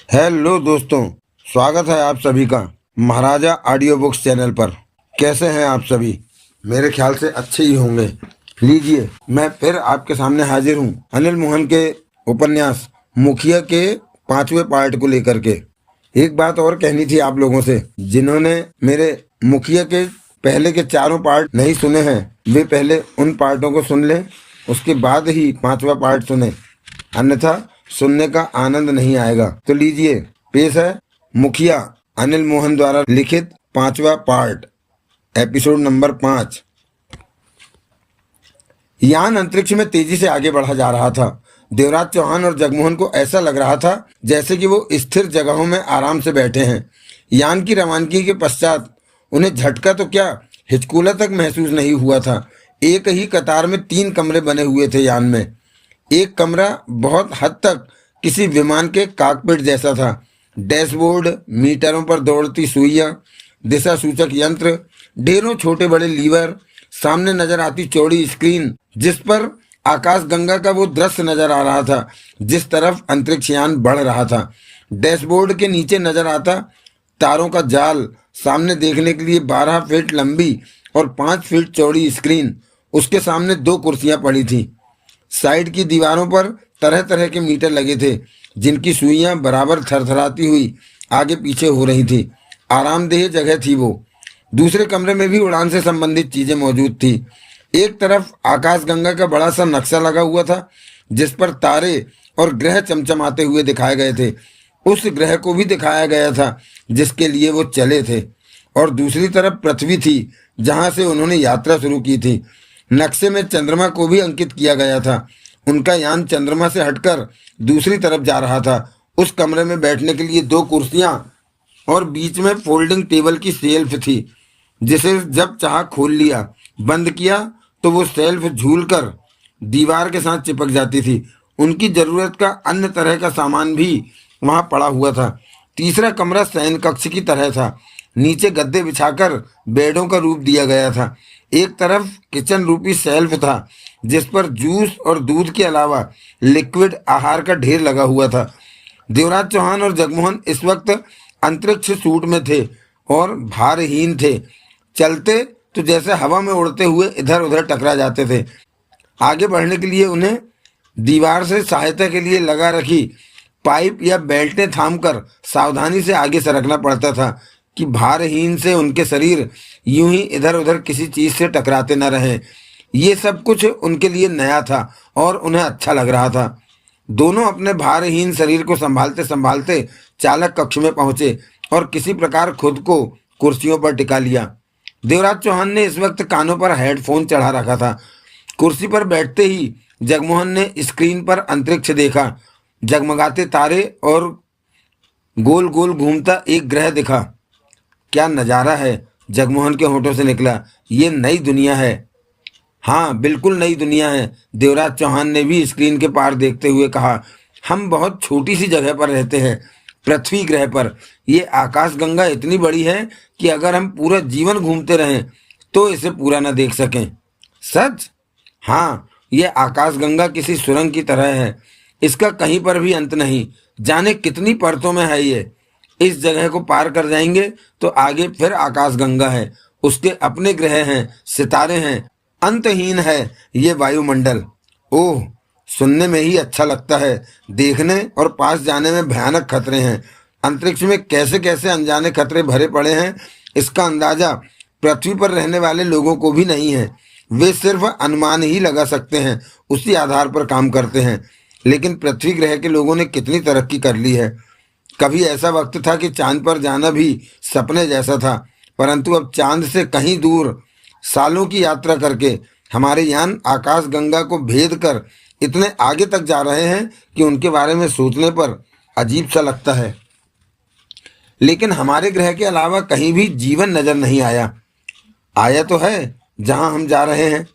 Hello दोस्तों, स्वागत है आप सभी का महाराजा ऑडियो बुक्स चैनल पर। कैसे हैं आप सभी? मेरे ख्याल से अच्छे ही होंगे। लीजिए, मैं फिर आपके सामने हाजिर हूं अनिल मोहन के उपन्यास मुखिया के 5वें पार्ट को लेकर के। एक बात और कहनी थी आप लोगों से, जिन्होंने मेरे मुखिया के पहले के 4 पार्ट नहीं सुने हैं, वे पहले उन पार्टों को सुन लें, उसके बाद ही 5वां पार्ट सुने, अन्यथा सुनने का आनंद नहीं आएगा। तो लीजिए, पेश है मुखिया अनिल मोहन द्वारा लिखित 5वां पार्ट, एपिसोड नंबर 5। यान अंतरिक्ष में तेजी से आगे बढ़ा जा रहा था। देवराज चौहान और जगमोहन को ऐसा लग रहा था जैसे कि वो स्थिर जगहों में आराम से बैठे हैं। यान की रवानगी के पश्चात उन्हें झटका तो क्या, हिचकोला तक महसूस नहीं हुआ था। एक ही कतार में 3 कमरे बने हुए थे यान में। एक कमरा बहुत हद तक किसी विमान के कॉकपिट जैसा था। डैशबोर्ड, मीटरों पर दौड़ती सुइयां, दिशा सूचक यंत्र, ढेरों छोटे बड़े लीवर, सामने नजर आती चौड़ी स्क्रीन जिस पर आकाशगंगा का वो दृश्य नजर आ रहा था जिस तरफ अंतरिक्ष यान बढ़ रहा था। डैशबोर्ड के नीचे नजर आता तारों का जाल, सामने देखने के लिए 12 फीट लंबी और 5 फीट चौड़ी स्क्रीन। उसके सामने 2 कुर्सियां पड़ी थीं। साइड की दीवारों पर तरह तरह के मीटर लगे थे जिनकी सुइयां बराबर थरथराती हुई आगे पीछे हो रही थी। आरामदेह जगह थी वो। दूसरे कमरे में भी उड़ान से संबंधित चीजें मौजूद थी। एक तरफ आकाशगंगा का बड़ा सा नक्शा लगा हुआ था जिस पर तारे और ग्रह चमचमाते हुए दिखाए गए थे। उस ग्रह को भी दिखाया गया था जिसके लिए वो चले थे। और दूसरी तरफ पृथ्वी थी जहां से उन्होंने यात्रा शुरू की थी। नक्शे में चंद्रमा को भी अंकित किया गया था। उनका यान चंद्रमा से हटकर दूसरी तरफ जा रहा था। उस कमरे में बैठने के लिए 2 कुर्सियां और बीच में फोल्डिंग टेबल की शेल्फ थी जिसे जब चाहा खोल लिया, बंद किया तो वो शेल्फ झूलकर दीवार के साथ चिपक जाती थी। उनकी जरूरत का अन्य तरह का सामान भी वहां पड़ा हुआ था। तीसरा कमरा शयन कक्ष की तरह था। नीचे गद्दे बिछाकर बेडों का रूप दिया गया था। एक तरफ किचन रूपी शेल्फ था जिस पर जूस और दूध के अलावा लिक्विड आहार का ढेर लगा हुआ था। देवराज चौहान और जगमोहन इस वक्त अंतरिक्ष सूट में थे और भारहीन थे। चलते तो जैसे हवा में उड़ते हुए इधर उधर टकरा जाते थे। आगे बढ़ने के लिए उन्हें दीवार से सहायता के लिए लगा रखी पाइप या बेल्टें थामकर सावधानी से आगे सरकना पड़ता था कि भारहीन से उनके शरीर यूं ही इधर उधर किसी चीज से टकराते न रहें। ये सब कुछ उनके लिए नया था और उन्हें अच्छा लग रहा था। दोनों अपने भारहीन शरीर को संभालते संभालते चालक कक्ष में पहुंचे और किसी प्रकार खुद को कुर्सियों पर टिका लिया। देवराज चौहान ने इस वक्त कानों पर हेडफोन चढ़ा रखा था। कुर्सी पर बैठते ही जगमोहन ने स्क्रीन पर अंतरिक्ष देखा। जगमगाते तारे और गोल गोल घूमता एक ग्रह दिखा। क्या नज़ारा है, जगमोहन के होठों से निकला। ये नई दुनिया है। हाँ, बिल्कुल नई दुनिया है, देवराज चौहान ने भी स्क्रीन के पार देखते हुए कहा। हम बहुत छोटी सी जगह पर रहते हैं, पृथ्वी ग्रह पर। ये आकाशगंगा इतनी बड़ी है कि अगर हम पूरा जीवन घूमते रहें तो इसे पूरा न देख सकें। सच? हाँ, ये आकाशगंगा किसी सुरंग की तरह है। इसका कहीं पर भी अंत नहीं। जाने कितनी परतों में है ये। इस जगह को पार कर जाएंगे तो आगे फिर आकाशगंगा है, उसके अपने ग्रह हैं, सितारे हैं, अंतहीन है ये वायुमंडल। ओह, सुनने में ही अच्छा लगता है, देखने और पास जाने में भयानक खतरे हैं। अंतरिक्ष में कैसे कैसे अनजाने खतरे भरे पड़े हैं, इसका अंदाजा पृथ्वी पर रहने वाले लोगों को भी नहीं है। वे सिर्फ अनुमान ही लगा सकते हैं, उसी आधार पर काम करते हैं। लेकिन पृथ्वी ग्रह के लोगों ने कितनी तरक्की कर ली है। कभी ऐसा वक्त था कि चांद पर जाना भी सपने जैसा था, परंतु अब चांद से कहीं दूर सालों की यात्रा करके हमारे यान आकाशगंगा को भेद कर इतने आगे तक जा रहे हैं कि उनके बारे में सोचने पर अजीब सा लगता है। लेकिन हमारे ग्रह के अलावा कहीं भी जीवन नजर नहीं आया। आया तो है जहां हम जा रहे हैं,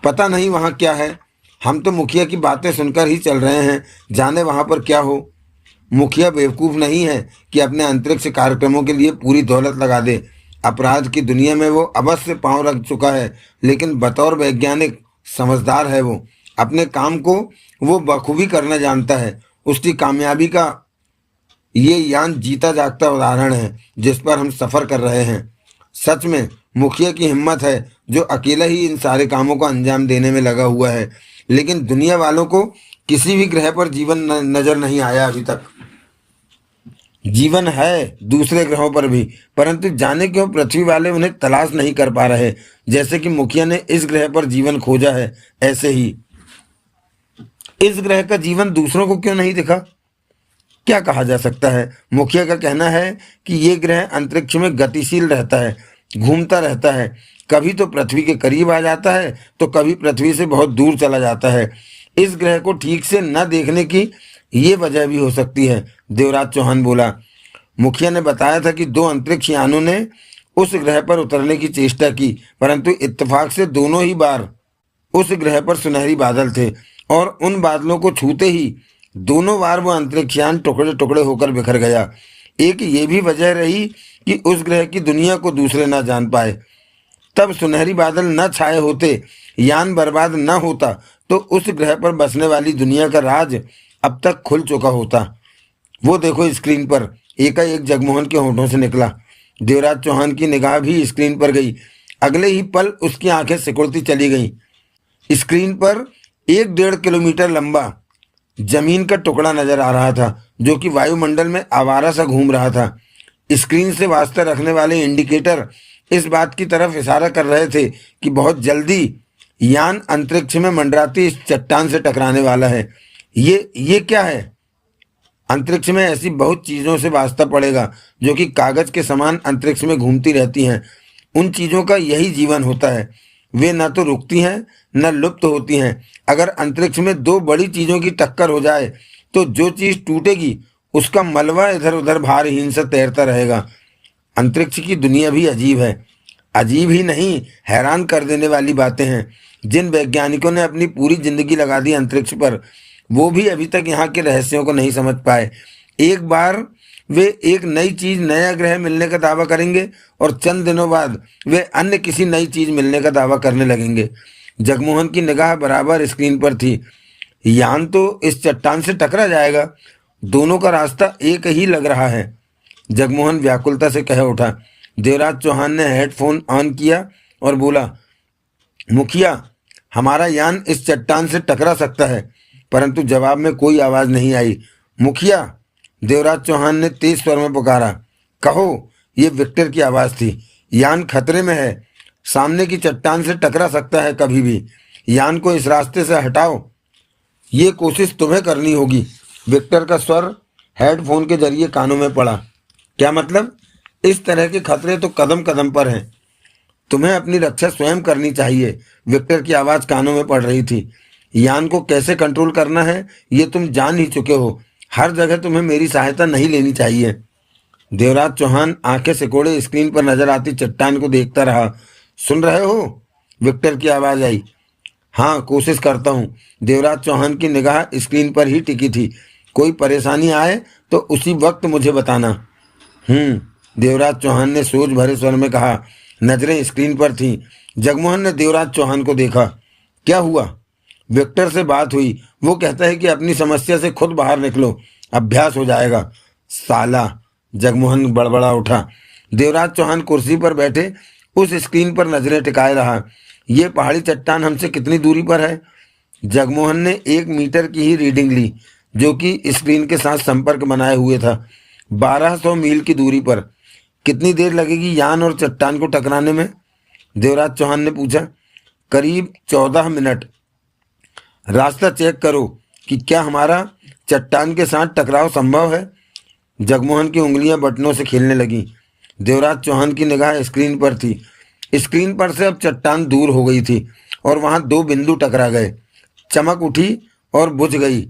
पता नहीं वहां क्या है। हम तो मुखिया की बातें सुनकर ही चल रहे हैं, जाने वहां पर क्या हो। मुखिया बेवकूफ़ नहीं है कि अपने अंतरिक्ष कार्यक्रमों के लिए पूरी दौलत लगा दे। अपराध की दुनिया में वो अवश्य पांव रख चुका है, लेकिन बतौर वैज्ञानिक समझदार है वो। अपने काम को वो बखूबी करना जानता है। उसकी कामयाबी का ये यान जीता जागता उदाहरण है जिस पर हम सफर कर रहे हैं। सच में मुखिया की हिम्मत है जो अकेला ही इन सारे कामों को अंजाम देने में लगा हुआ है। लेकिन दुनिया वालों को किसी भी ग्रह पर जीवन नजर नहीं आया अभी तक। जीवन है दूसरे ग्रहों पर भी, परंतु जाने क्यों पृथ्वी वाले उन्हें तलाश नहीं कर पा रहे। जैसे कि मुखिया ने इस ग्रह पर जीवन खोजा है, ऐसे ही इस ग्रह का जीवन दूसरों को क्यों नहीं दिखा। क्या कहा जा सकता है। मुखिया का कहना है कि ये ग्रह अंतरिक्ष में गतिशील रहता है, घूमता रहता है। कभी तो पृथ्वी के करीब आ जाता है तो कभी पृथ्वी से बहुत दूर चला जाता है। इस ग्रह को ठीक से न देखने की ये वजह भी हो सकती है, देवराज चौहान बोला। मुखिया ने बताया था कि 2 अंतरिक्ष यानों ने उस ग्रह पर उतरने की चेष्टा की, परंतु इत्तेफाक से दोनों ही बार उस ग्रह पर सुनहरी बादल थे और उन बादलों को छूते ही दोनों बार वो अंतरिक्ष यान टुकड़े टुकड़े होकर बिखर गया। एक ये भी वजह रही कि उस ग्रह की दुनिया को दूसरे न जान पाए। तब सुनहरी बादल न छाए होते, यान बर्बाद न होता, तो उस ग्रह पर बसने वाली दुनिया का राज अब तक खुल चुका होता। वो देखो स्क्रीन पर, एकाएक जगमोहन के होठों से निकला। देवराज चौहान की निगाह भी स्क्रीन पर गई। अगले ही पल उसकी आंखें सिकुड़ती चली गईं। स्क्रीन पर 1-1.5 किलोमीटर लंबा जमीन का टुकड़ा नजर आ रहा था जो कि वायुमंडल में आवारा सा घूम रहा था। स्क्रीन से वास्ता रखने वाले इंडिकेटर इस बात की तरफ इशारा कर रहे थे कि बहुत जल्दी यान अंतरिक्ष में मंडराती इस चट्टान से टकराने वाला है। ये क्या है। अंतरिक्ष में ऐसी बहुत चीजों से वास्ता पड़ेगा जो कि कागज के समान अंतरिक्ष में घूमती रहती हैं। उन चीजों का यही जीवन होता है। वे न तो रुकती हैं न लुप्त होती हैं। अगर अंतरिक्ष में 2 बड़ी चीजों की टक्कर हो जाए तो जो चीज टूटेगी उसका मलबा इधर उधर भारहीन से तैरता रहेगा। अंतरिक्ष की दुनिया भी अजीब है। अजीब ही नहीं, हैरान कर देने वाली बातें हैं। जिन वैज्ञानिकों ने अपनी पूरी जिंदगी लगा दी अंतरिक्ष पर, वो भी अभी तक यहाँ के रहस्यों को नहीं समझ पाए। एक बार वे एक नई चीज, नया ग्रह मिलने का दावा करेंगे और चंद दिनों बाद वे अन्य किसी नई चीज मिलने का दावा करने लगेंगे। जगमोहन की निगाह बराबर स्क्रीन पर थी। यान तो इस चट्टान से टकरा जाएगा। दोनों का रास्ता एक ही लग रहा है, जगमोहन व्याकुलता से कह उठा। देवराज चौहान ने हेडफोन ऑन किया और बोला, मुखिया, हमारा यान इस चट्टान से टकरा सकता है। परंतु जवाब में कोई आवाज नहीं आई। मुखिया, देवराज चौहान ने तेज स्वर में पुकारा। कहो, ये विक्टर की आवाज थी। यान खतरे में है, सामने की चट्टान से टकरा सकता है कभी भी। यान को इस रास्ते से हटाओ, ये कोशिश तुम्हें करनी होगी। विक्टर का स्वर हेडफोन के जरिए कानों में पड़ा। क्या मतलब? इस तरह के खतरे तो कदम कदम पर हैं। तुम्हें अपनी रक्षा स्वयं करनी चाहिए। विक्टर की आवाज कानों में पड़ रही थी। यान को कैसे कंट्रोल करना है ये तुम जान ही चुके हो। हर जगह तुम्हें मेरी सहायता नहीं लेनी चाहिए। देवराज चौहान आंखें सिकोड़े स्क्रीन पर नजर आती चट्टान को देखता रहा। सुन रहे हो? विक्टर की आवाज आई। हाँ, कोशिश करता हूँ। देवराज चौहान की निगाह स्क्रीन पर ही टिकी थी। कोई परेशानी आए तो उसी वक्त मुझे बताना। देवराज चौहान ने सोच भरे स्वर में कहा। नजरें स्क्रीन पर थीं। जगमोहन ने देवराज चौहान को देखा। क्या हुआ? विक्टर से बात हुई। वो कहता है कि अपनी समस्या से खुद बाहर निकलो, अभ्यास हो जाएगा। साला, जगमोहन बड़बड़ा उठा। देवराज चौहान कुर्सी पर बैठे उस स्क्रीन पर नजरें टिकाए रहा। ये पहाड़ी चट्टान हमसे कितनी दूरी पर है? जगमोहन ने 1 मीटर की ही रीडिंग ली जो कि स्क्रीन के साथ संपर्क बनाए हुए था। 1200 मील की दूरी पर। कितनी देर लगेगी यान और चट्टान को टकराने में? देवराज चौहान ने पूछा। करीब 14 मिनट। रास्ता चेक करो कि क्या हमारा चट्टान के साथ टकराव संभव है। जगमोहन की उंगलियां बटनों से खेलने लगीं। देवराज चौहान की निगाह स्क्रीन पर थी। स्क्रीन पर से अब चट्टान दूर हो गई थी और वहां 2 बिंदु टकरा गए। चमक उठी और बुझ गई।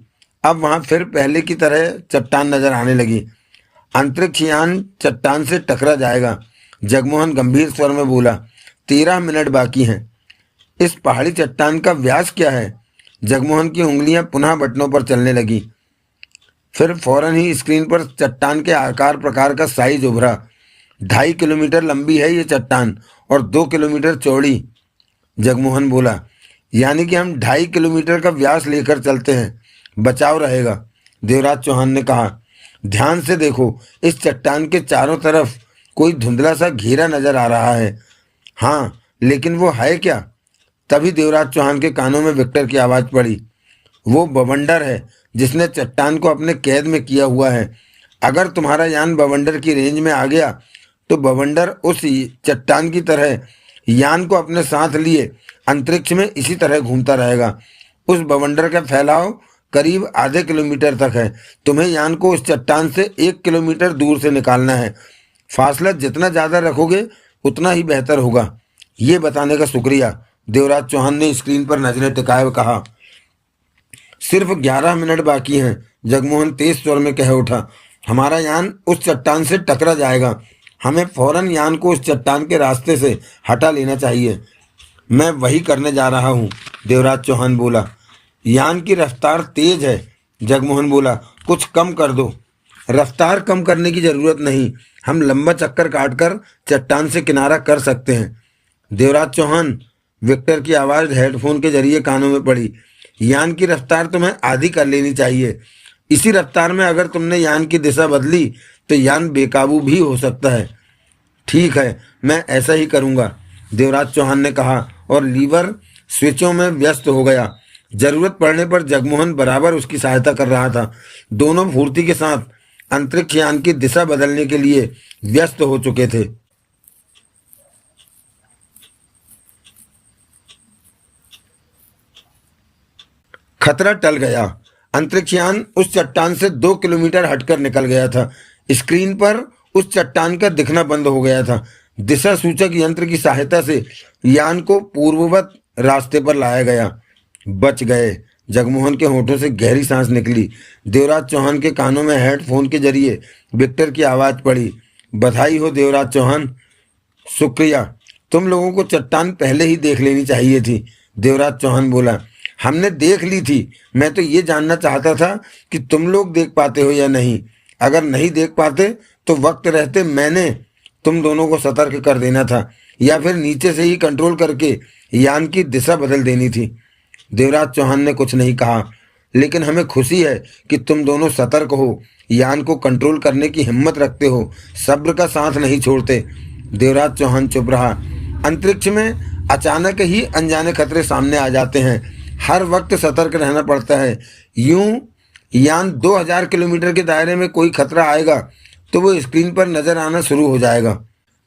अब वहां फिर पहले की तरह चट्टान नजर आने लगी। अंतरिक्ष यान चट्टान से टकरा जाएगा, जगमोहन गंभीर स्वर में बोला। 13 मिनट बाकी हैं। इस पहाड़ी चट्टान का व्यास क्या है? जगमोहन की उंगलियां पुनः बटनों पर चलने लगी। फिर फौरन ही स्क्रीन पर चट्टान के आकार प्रकार का साइज उभरा। 2.5 किलोमीटर लंबी है ये चट्टान और 2 किलोमीटर चौड़ी, जगमोहन बोला। यानी कि हम 2.5 किलोमीटर का व्यास लेकर चलते हैं, बचाव रहेगा, देवराज चौहान ने कहा। ध्यान से देखो, इस चट्टान के चारों तरफ कोई धुंधला सा घेरा नजर आ रहा है। हाँ, लेकिन वो है क्या? तभी देवराज चौहान के कानों में विक्टर की आवाज पड़ी। वो बवंडर है जिसने चट्टान को अपने कैद में किया हुआ है। अगर तुम्हारा यान बवंडर की रेंज में आ गया तो बवंडर उस चट्टान की तरह यान को अपने साथ लिए अंतरिक्ष में इसी तरह घूमता रहेगा। उस बवंडर का फैलाव करीब आधे किलोमीटर तक है। तुम्हें यान को उस चट्टान से 1 किलोमीटर दूर से निकालना है। फासला जितना ज्यादा रखोगे उतना ही बेहतर होगा। ये बताने का शुक्रिया। देवराज चौहान ने स्क्रीन पर नजरें टिकाए हुए कहा। सिर्फ 11 मिनट बाकी हैं, जगमोहन तेज स्वर में कह उठा। हमारा यान उस चट्टान से टकरा जाएगा। हमें फौरन यान को उस चट्टान के रास्ते से हटा लेना चाहिए। मैं वही करने जा रहा हूँ, देवराज चौहान बोला। यान की रफ्तार तेज है, जगमोहन बोला। कुछ कम कर दो। रफ्तार कम करने की जरूरत नहीं, हम लंबा चक्कर काटकर चट्टान से किनारा कर सकते हैं। देवराज चौहान, विक्टर की आवाज हेडफोन के जरिए कानों में पड़ी। यान की रफ्तार तुम्हें आधी कर लेनी चाहिए। इसी रफ्तार में अगर तुमने यान की दिशा बदली तो यान बेकाबू भी हो सकता है। ठीक है, मैं ऐसा ही करूंगा, देवराज चौहान ने कहा और लीवर स्विचों में व्यस्त हो गया। जरूरत पड़ने पर जगमोहन बराबर उसकी सहायता कर रहा था। दोनों फुर्ती के साथ अंतरिक्ष यान की दिशा बदलने के लिए व्यस्त हो चुके थे। खतरा टल गया। अंतरिक्ष यान उस चट्टान से 2 किलोमीटर हटकर निकल गया था। स्क्रीन पर उस चट्टान का दिखना बंद हो गया था। दिशा सूचक यंत्र की सहायता से यान को पूर्ववत रास्ते पर लाया गया। बच गए। जगमोहन के होठों से गहरी सांस निकली। देवराज चौहान के कानों में हेडफोन के जरिए विक्टर की आवाज पड़ी। बधाई हो देवराज चौहान। शुक्रिया। तुम लोगों को चट्टान पहले ही देख लेनी चाहिए थी, देवराज चौहान बोला। हमने देख ली थी। मैं तो ये जानना चाहता था कि तुम लोग देख पाते हो या नहीं। अगर नहीं देख पाते तो वक्त रहते मैंने तुम दोनों को सतर्क कर देना था, या फिर नीचे से ही कंट्रोल करके यान की दिशा बदल देनी थी। देवराज चौहान ने कुछ नहीं कहा, लेकिन हमें खुशी है कि तुम दोनों सतर्क हो, यान को कंट्रोल करने की हिम्मत रखते हो, सब्र का साथ नहीं छोड़ते। देवराज चौहान चुप रहा। अंतरिक्ष में अचानक ही अनजाने खतरे सामने आ जाते हैं। हर वक्त सतर्क रहना पड़ता है। यूं यान 2000 किलोमीटर के दायरे में कोई खतरा आएगा तो वो स्क्रीन पर नजर आना शुरू हो जाएगा।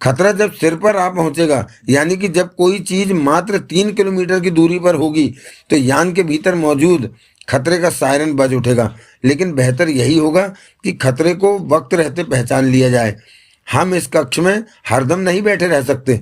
खतरा जब सिर पर आ पहुंचेगा, यानी कि जब कोई चीज मात्र 3 किलोमीटर की दूरी पर होगी, तो यान के भीतर मौजूद खतरे का सायरन बज उठेगा। लेकिन बेहतर यही होगा कि खतरे को वक्त रहते पहचान लिया जाए। हम इस कक्ष में हरदम नहीं बैठे रह सकते।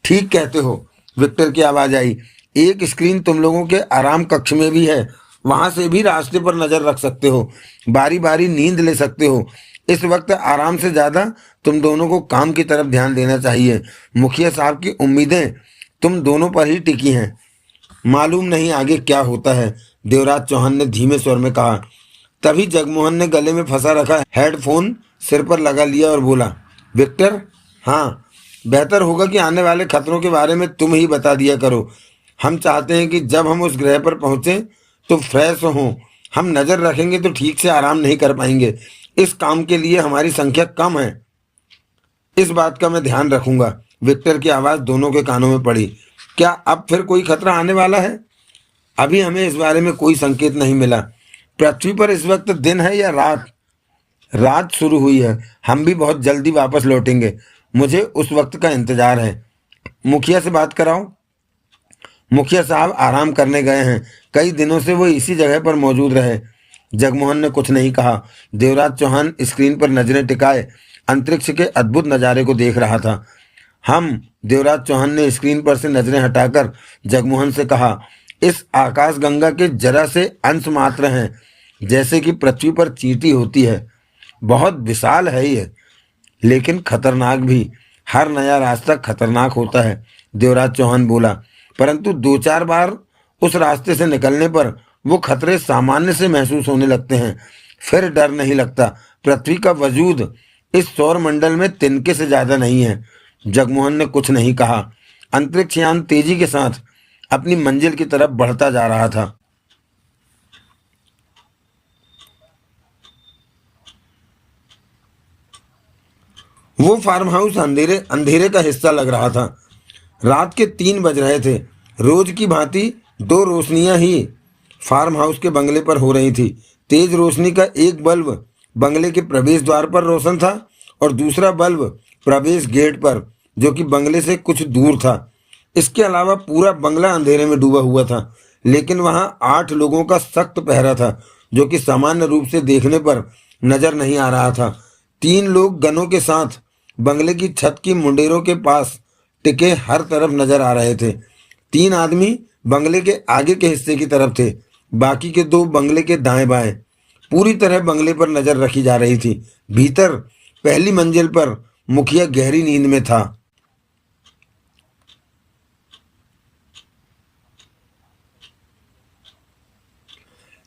ठीक कहते हो, विक्टर की आवाज आई। एक स्क्रीन तुम लोगों के आराम कक्ष में भी है, वहां से भी रास्ते पर नजर रख सकते हो, बारी बारी नींद ले सकते हो। इस वक्त आराम से ज्यादा तुम दोनों को काम की तरफ ध्यान देना चाहिए। मुखिया साहब की उम्मीदें तुम दोनों पर ही टिकी हैं। मालूम नहीं आगे क्या होता है, देवराज चौहान ने धीमे स्वर में कहा। तभी जगमोहन ने गले में फंसा रखा हेडफोन सिर पर लगा लिया और बोला, विक्टर, हाँ, बेहतर होगा कि आने वाले खतरों के बारे में तुम ही बता दिया करो। हम चाहते हैं कि जब हम उस ग्रह पर पहुंचे तो फ्रेश हों। हम नजर रखेंगे तो ठीक से आराम नहीं कर पाएंगे। इस काम के लिए हमारी संख्या कम है। इस बात का मैं ध्यान रखूंगा। विक्टर की आवाज दोनों के कानों में पड़ी। क्या अब फिर कोई खतरा आने वाला है? अभी हमें इस बारे में कोई संकेत नहीं मिला। पृथ्वी पर इस वक्त दिन है या रात? रात शुरू हुई है। हम भी बहुत जल्दी वापस लौटेंगे। मुझे उस वक्त का इंतजार है। मुखिया से बात कराओ। मुखिया साहब आराम करने गए हैं। कई दिनों से वो इसी जगह पर मौजूद रहे। जगमोहन ने कुछ नहीं कहा। देवराज चौहान स्क्रीन पर नजरें टिकाए अंतरिक्ष के अद्भुत नज़ारे को देख रहा था। देवराज चौहान ने स्क्रीन पर से नजरें हटाकर जगमोहन से कहा, इस आकाश गंगा के जरा से अंश मात्र हैं, जैसे कि पृथ्वी पर चींटी होती है। बहुत विशाल है ये, लेकिन खतरनाक भी। हर नया रास्ता खतरनाक होता है, देवराज चौहान बोला। परंतु 2-4 बार उस रास्ते से निकलने पर वो खतरे सामान्य से महसूस होने लगते हैं। फिर डर नहीं लगता। पृथ्वी का वजूद इस सौर मंडल में तिनके से ज्यादा नहीं है। जगमोहन ने कुछ नहीं कहा। अंतरिक्ष यान तेजी के साथ अपनी मंजिल की तरफ बढ़ता जा रहा था। वो फार्म हाउस अंधेरे अंधेरे का हिस्सा लग रहा था। रात के 3 बज रहे थे। रोज की भांति 2 रोशनियां ही फार्म हाउस के बंगले पर हो रही थी। तेज रोशनी का एक बल्ब बंगले के प्रवेश द्वार पर रोशन था और दूसरा बल्ब प्रवेश गेट पर, जो कि बंगले से कुछ दूर था। इसके अलावा पूरा बंगला अंधेरे में डूबा हुआ था, लेकिन वहां 8 लोगों का सख्त पहरा था, जो कि सामान्य रूप से देखने पर नजर नहीं आ रहा था। 3 लोग गनों के साथ बंगले की छत की मुंडेरों के पास टिके हर तरफ नजर आ रहे थे। 3 आदमी बंगले के आगे के हिस्से की तरफ थे, बाकी के 2 बंगले के दाएं बाएं। पूरी तरह बंगले पर नजर रखी जा रही थी। भीतर पहली मंजिल पर मुखिया गहरी नींद में था।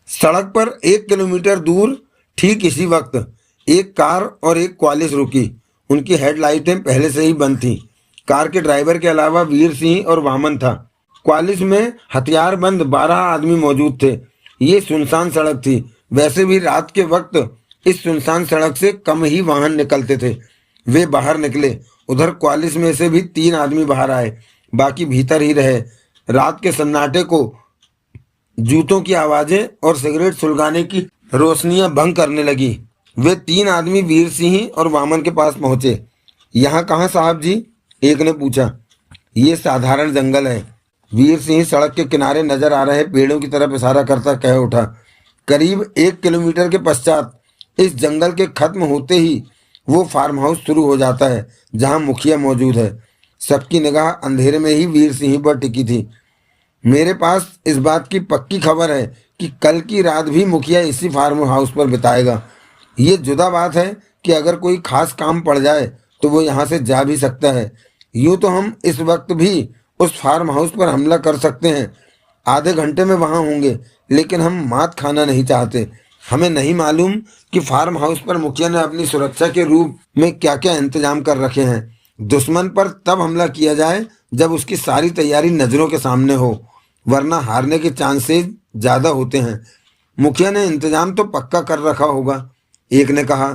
सड़क पर 1 किलोमीटर दूर ठीक इसी वक्त एक कार और एक क्वालिस रुकी। उनकी हेडलाइटें पहले से ही बंद थीं। कार के ड्राइवर के अलावा वीर सिंह और वामन था। क्वालिस में हथियारबंद 12 आदमी मौजूद थे। ये सुनसान सड़क थी। वैसे भी रात के वक्त इस सुनसान सड़क से कम ही वाहन निकलते थे। वे बाहर निकले। उधर क्वालिस में से भी 3 आदमी बाहर आए, बाकी भीतर ही रहे। रात के सन्नाटे को जूतों की आवाजें और सिगरेट सुलगाने की रोशनियां भंग करने लगी। वे 3 आदमी वीर सिंह और वामन के पास पहुंचे। यहाँ कहाँ साहब जी? एक ने पूछा। ये साधारण जंगल है। वीर सिंह सड़क के किनारे नजर आ रहे पेड़ों की तरफ इशारा करता कह उठा। करीब 1 किलोमीटर के पश्चात इस जंगल के खत्म होते ही वो फार्म हाउस शुरू हो जाता है जहाँ मुखिया मौजूद है। सबकी निगाह अंधेरे में ही वीर सिंह पर टिकी थी। मेरे पास इस बात की पक्की खबर है कि कल की रात भी मुखिया इसी फार्म हाउस पर बिताएगा। ये जुदा बात है कि अगर कोई खास काम पड़ जाए तो वो यहाँ से जा भी सकता है। यूँ तो हम इस वक्त भी उस फार्म हाउस पर हमला कर सकते हैं। आधे घंटे में वहाँ होंगे, लेकिन हम मात खाना नहीं चाहते। हमें नहीं मालूम कि फार्म हाउस पर मुखिया ने अपनी सुरक्षा के रूप में क्या क्या इंतजाम कर रखे हैं। दुश्मन पर तब हमला किया जाए जब उसकी सारी तैयारी नज़रों के सामने हो, वरना हारने के चांसेस ज़्यादा होते हैं। मुखिया ने इंतजाम तो पक्का कर रखा होगा, एक ने कहा।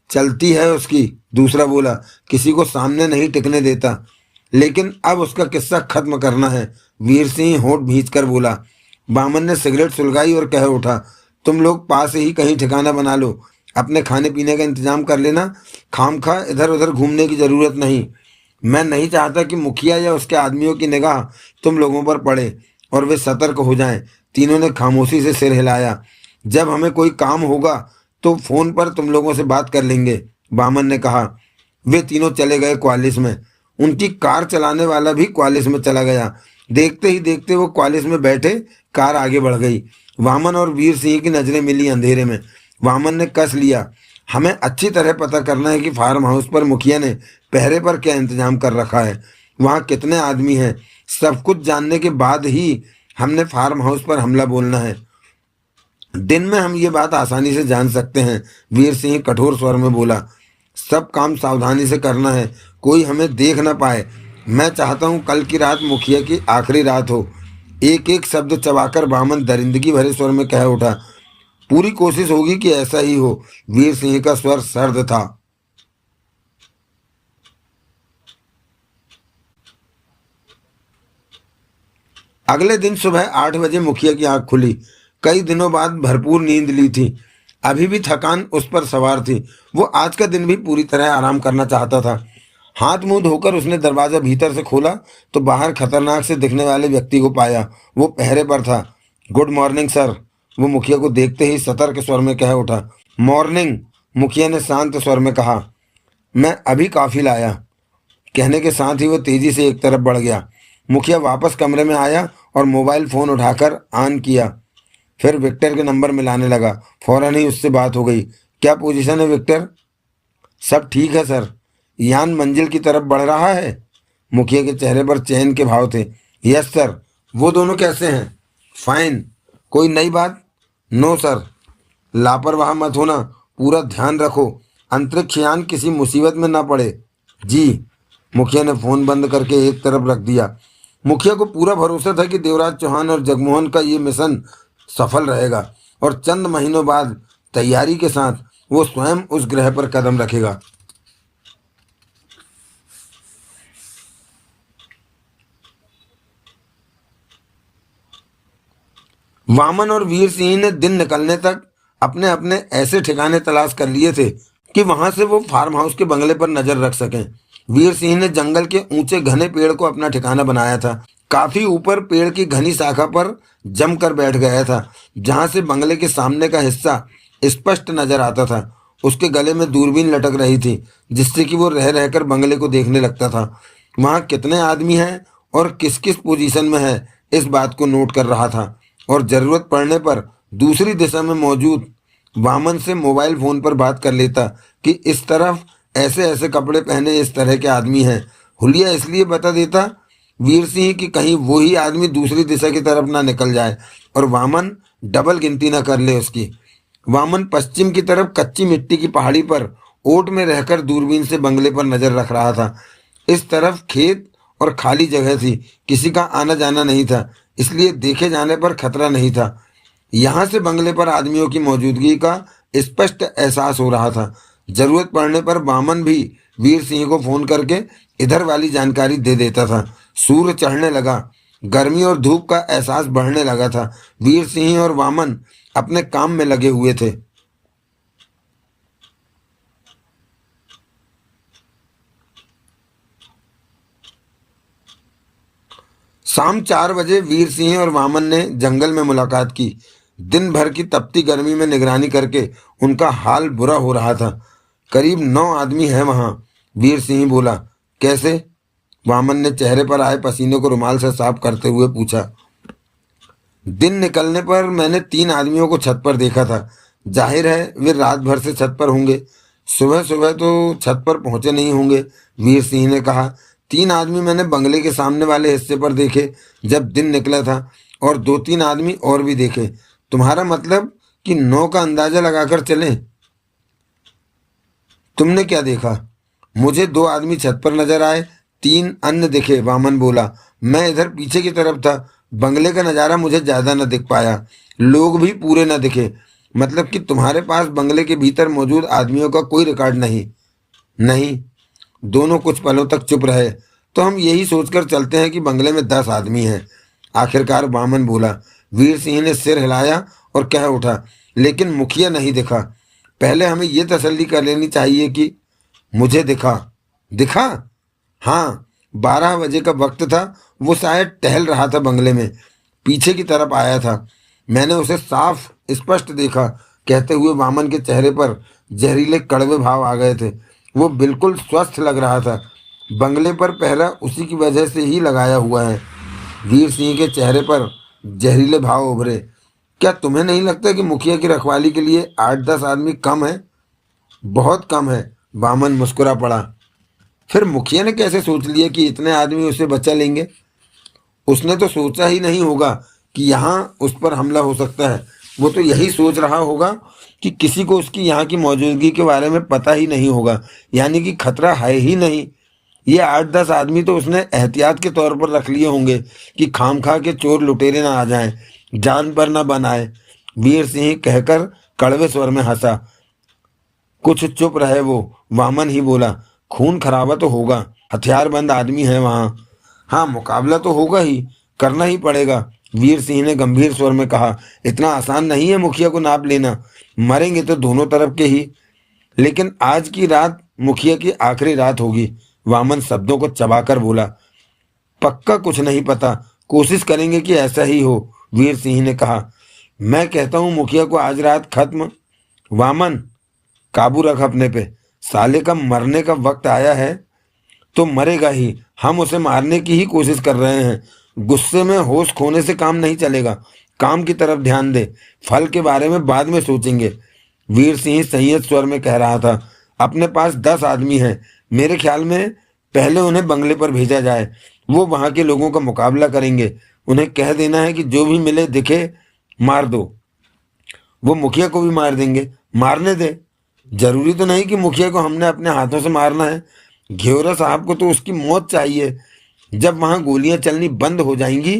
चलती है उसकी, दूसरा बोला। किसी को सामने नहीं टिकने देता, लेकिन अब उसका किस्सा खत्म करना है, वीर सिंह होंठ भींच कर बोला। बामन ने सिगरेट सुलगाई और कह उठा, तुम लोग पास ही कहीं ठिकाना बना लो, अपने खाने पीने का इंतजाम कर लेना। खामखा इधर उधर घूमने की जरूरत नहीं। मैं नहीं चाहता कि मुखिया या उसके आदमियों की निगाह तुम लोगों पर पड़े और वे सतर्क हो जाएं। तीनों ने खामोशी से सिर हिलाया। जब हमें कोई काम होगा तो फोन पर तुम लोगों से बात कर लेंगे, बामन ने कहा। वे तीनों चले गए क्वालिस में। उनकी कार चलाने वाला भी क्वालिस में चला गया। देखते ही देखते वो क्वालिस में बैठे, कार आगे बढ़ गई। वामन और वीर सिंह की नजरें मिली अंधेरे में। वामन ने कस लिया, हमें अच्छी तरह पता करना है कि फार्म हाउस पर मुखिया ने पहरे पर क्या इंतजाम कर रखा है, वहाँ कितने आदमी हैं। सब कुछ जानने के बाद ही हमने फार्म हाउस पर हमला बोलना है। दिन में हम ये बात आसानी से जान सकते हैं, वीर सिंह कठोर स्वर में बोला। सब काम सावधानी से करना है, कोई हमें देख ना पाए। मैं चाहता हूँ कल की रात मुखिया की आखिरी रात हो। एक एक शब्द चबाकर बामन दरिंदगी भरे स्वर में कह उठा। पूरी कोशिश होगी कि ऐसा ही हो, वीर सिंह का स्वर सर्द था। अगले दिन सुबह 8 बजे मुखिया की आंख खुली। कई दिनों बाद भरपूर नींद ली थी। अभी भी थकान उस पर सवार थी। वो आज का दिन भी पूरी तरह आराम करना चाहता था। हाथ मुंह धोकर उसने दरवाजा भीतर से खोला तो बाहर खतरनाक से दिखने वाले व्यक्ति को पाया। वो पहरे पर था। गुड मॉर्निंग सर, वो मुखिया को देखते ही सतर्क स्वर में कह उठा। मॉर्निंग, मुखिया ने शांत स्वर में कहा। मैं अभी कॉफी लाया। कहने के साथ ही वो तेजी से एक तरफ बढ़ गया। मुखिया वापस कमरे में आया और मोबाइल फोन उठाकर ऑन किया। फिर विक्टर के नंबर मिलाने लगा। फौरन ही उससे बात हो गई। क्या पोजीशन है विक्टर? सब ठीक है सर। यान मंजिल की तरफ बढ़ रहा है? मुखिया के चेहरे पर चैन के भाव थे। Yes sir. वो दोनों कैसे हैं? फाइन। कोई नई बात? No sir. लापरवाह मत होना, पूरा ध्यान रखो, अंतरिक्ष यान किसी मुसीबत में ना पड़े। जी। मुखिया ने फोन बंद करके एक तरफ रख दिया। मुखिया को पूरा भरोसा था कि देवराज चौहान और जगमोहन का ये मिशन सफल रहेगा और चंद महीनों बाद तैयारी के साथ वो स्वयं उस ग्रह पर कदम रखेगा। वामन और वीर सिंह ने दिन निकलने तक अपने अपने ऐसे ठिकाने तलाश कर लिए थे कि वहां से वो फार्म हाउस के बंगले पर नजर रख सकें। वीर सिंह ने जंगल के ऊंचे घने पेड़ को अपना ठिकाना बनाया था। काफी ऊपर पेड़ की घनी शाखा पर जमकर बैठ गया था, जहां से बंगले के सामने का हिस्सा स्पष्ट नजर आता था। उसके गले में दूरबीन लटक रही थी, जिससे कि वो रह रहकर बंगले को देखने लगता था। वहां कितने आदमी हैं और किस किस पोजीशन में है, इस बात को नोट कर रहा था। और जरूरत पड़ने पर दूसरी दिशा में मौजूद वामन से मोबाइल फोन पर बात कर लेता कि इस तरफ ऐसे ऐसे कपड़े पहने इस तरह के आदमी हैं। हुलिया इसलिए बता देता वीर सिंह कि कहीं वो ही आदमी दूसरी दिशा की तरफ ना निकल जाए और वामन डबल गिनती ना कर ले उसकी। वामन पश्चिम की तरफ कच्ची मिट्टी की पहाड़ी पर ओट में रहकर दूरबीन से बंगले पर नजर रख रहा था। इस तरफ खेत और खाली जगह थी, किसी का आना जाना नहीं था, इसलिए देखे जाने पर खतरा नहीं था। यहाँ से बंगले पर आदमियों की मौजूदगी का स्पष्ट एहसास हो रहा था। जरूरत पड़ने पर वामन भी वीर सिंह को फोन करके इधर वाली जानकारी दे देता था। सूर्य चढ़ने लगा, गर्मी और धूप का एहसास बढ़ने लगा था। वीर सिंह और वामन अपने काम में लगे हुए थे। शाम 4 बजे वीर सिंह और वामन ने जंगल में मुलाकात की। दिन भर की तपती गर्मी में निगरानी करके उनका हाल बुरा हो रहा था। करीब 9 आदमी हैं वहां, वीर सिंह बोला। कैसे? वामन ने चेहरे पर आए पसीने को रुमाल से साफ करते हुए पूछा। दिन निकलने पर मैंने 3 आदमियों को छत पर देखा था। जाहिर है वे रात भर से छत पर होंगे। सुबह सुबह तो छत पर पहुंचे नहीं होंगे, वीर सिंह ने कहा। 3 आदमी मैंने बंगले के सामने वाले हिस्से पर देखे जब दिन निकला था, और 2-3 आदमी और भी देखे। तुम्हारा मतलब कि 9 का अंदाजा लगाकर चलें? तुमने क्या देखा? मुझे 2 आदमी छत पर नजर आए, 3 अन्य दिखे, वामन बोला। मैं इधर पीछे की तरफ था। बंगले का नज़ारा मुझे ज्यादा न दिख पाया, लोग भी पूरे न दिखे। मतलब कि तुम्हारे पास बंगले के भीतर मौजूद आदमियों का कोई रिकॉर्ड नहीं? नहीं। दोनों कुछ पलों तक चुप रहे। तो हम यही सोचकर चलते हैं कि बंगले में 10 आदमी हैं, आखिरकार वामन बोला। वीर सिंह ने सिर हिलाया और कह उठा, लेकिन मुखिया नहीं दिखा। पहले हमें यह तसल्ली कर लेनी चाहिए कि मुझे दिखा। दिखा? हाँ, 12 बजे का वक्त था। वो शायद टहल रहा था, बंगले में पीछे की तरफ आया था। मैंने उसे साफ स्पष्ट देखा। कहते हुए वामन के चेहरे पर जहरीले कड़वे भाव आ गए थे। वो बिल्कुल स्वस्थ लग रहा था। बंगले पर पहरा उसी की वजह से ही लगाया हुआ है। वीर सिंह के चेहरे पर जहरीले भाव उभरे। क्या तुम्हें नहीं लगता कि मुखिया की रखवाली के लिए 8-10 आदमी कम है? बहुत कम है, वामन मुस्कुरा पड़ा। फिर मुखिया ने कैसे सोच लिया कि इतने आदमी उसे बचा लेंगे? उसने तो सोचा ही नहीं होगा कि यहाँ उस पर हमला हो सकता है। वो तो यही सोच रहा होगा कि किसी को उसकी यहाँ की मौजूदगी के बारे में पता ही नहीं होगा, यानी कि खतरा है ही नहीं। ये 8-10 आदमी तो उसने एहतियात के तौर पर रख लिए होंगे कि खामखा के चोर लुटेरे ना आ जाएं, जान पर ना बनाए। वीर सिंह कहकर कड़वे स्वर में हंसा। कुछ चुप रहे वो। वामन ही बोला, खून खराबा तो होगा, हथियारबंद आदमी है वहाँ। हाँ, मुकाबला तो होगा ही, करना ही पड़ेगा, वीर सिंह ने गंभीर स्वर में कहा। इतना आसान नहीं है मुखिया को नाप लेना। मरेंगे तो दोनों तरफ के ही। लेकिन आज की रात मुखिया की आखिरी रात होगी, वामन शब्दों को चबाकर बोला। पक्का कुछ नहीं पता, कोशिश करेंगे कि ऐसा ही हो, वीर सिंह ने कहा। मैं कहता हूँ मुखिया को आज रात खत्म। वामन, काबू रख अपने पे। साले का मरने का वक्त आया है तो मरेगा ही। हम उसे मारने की ही कोशिश कर रहे हैं। गुस्से में होश खोने से काम नहीं चलेगा। काम की तरफ ध्यान दे, फल के बारे में बाद में सोचेंगे, वीर सिंह संयत स्वर में कह रहा था। अपने पास 10 आदमी हैं। मेरे ख्याल में पहले उन्हें बंगले पर भेजा जाए। वो वहां के लोगों का मुकाबला करेंगे। उन्हें कह देना है कि जो भी मिले दिखे मार दो। वो मुखिया को भी मार देंगे। मारने दे। जरूरी तो नहीं कि मुखिया को हमने अपने हाथों से मारना है। घेवरा साहब को तो उसकी मौत चाहिए। जब वहां गोलियां चलनी बंद हो जाएंगी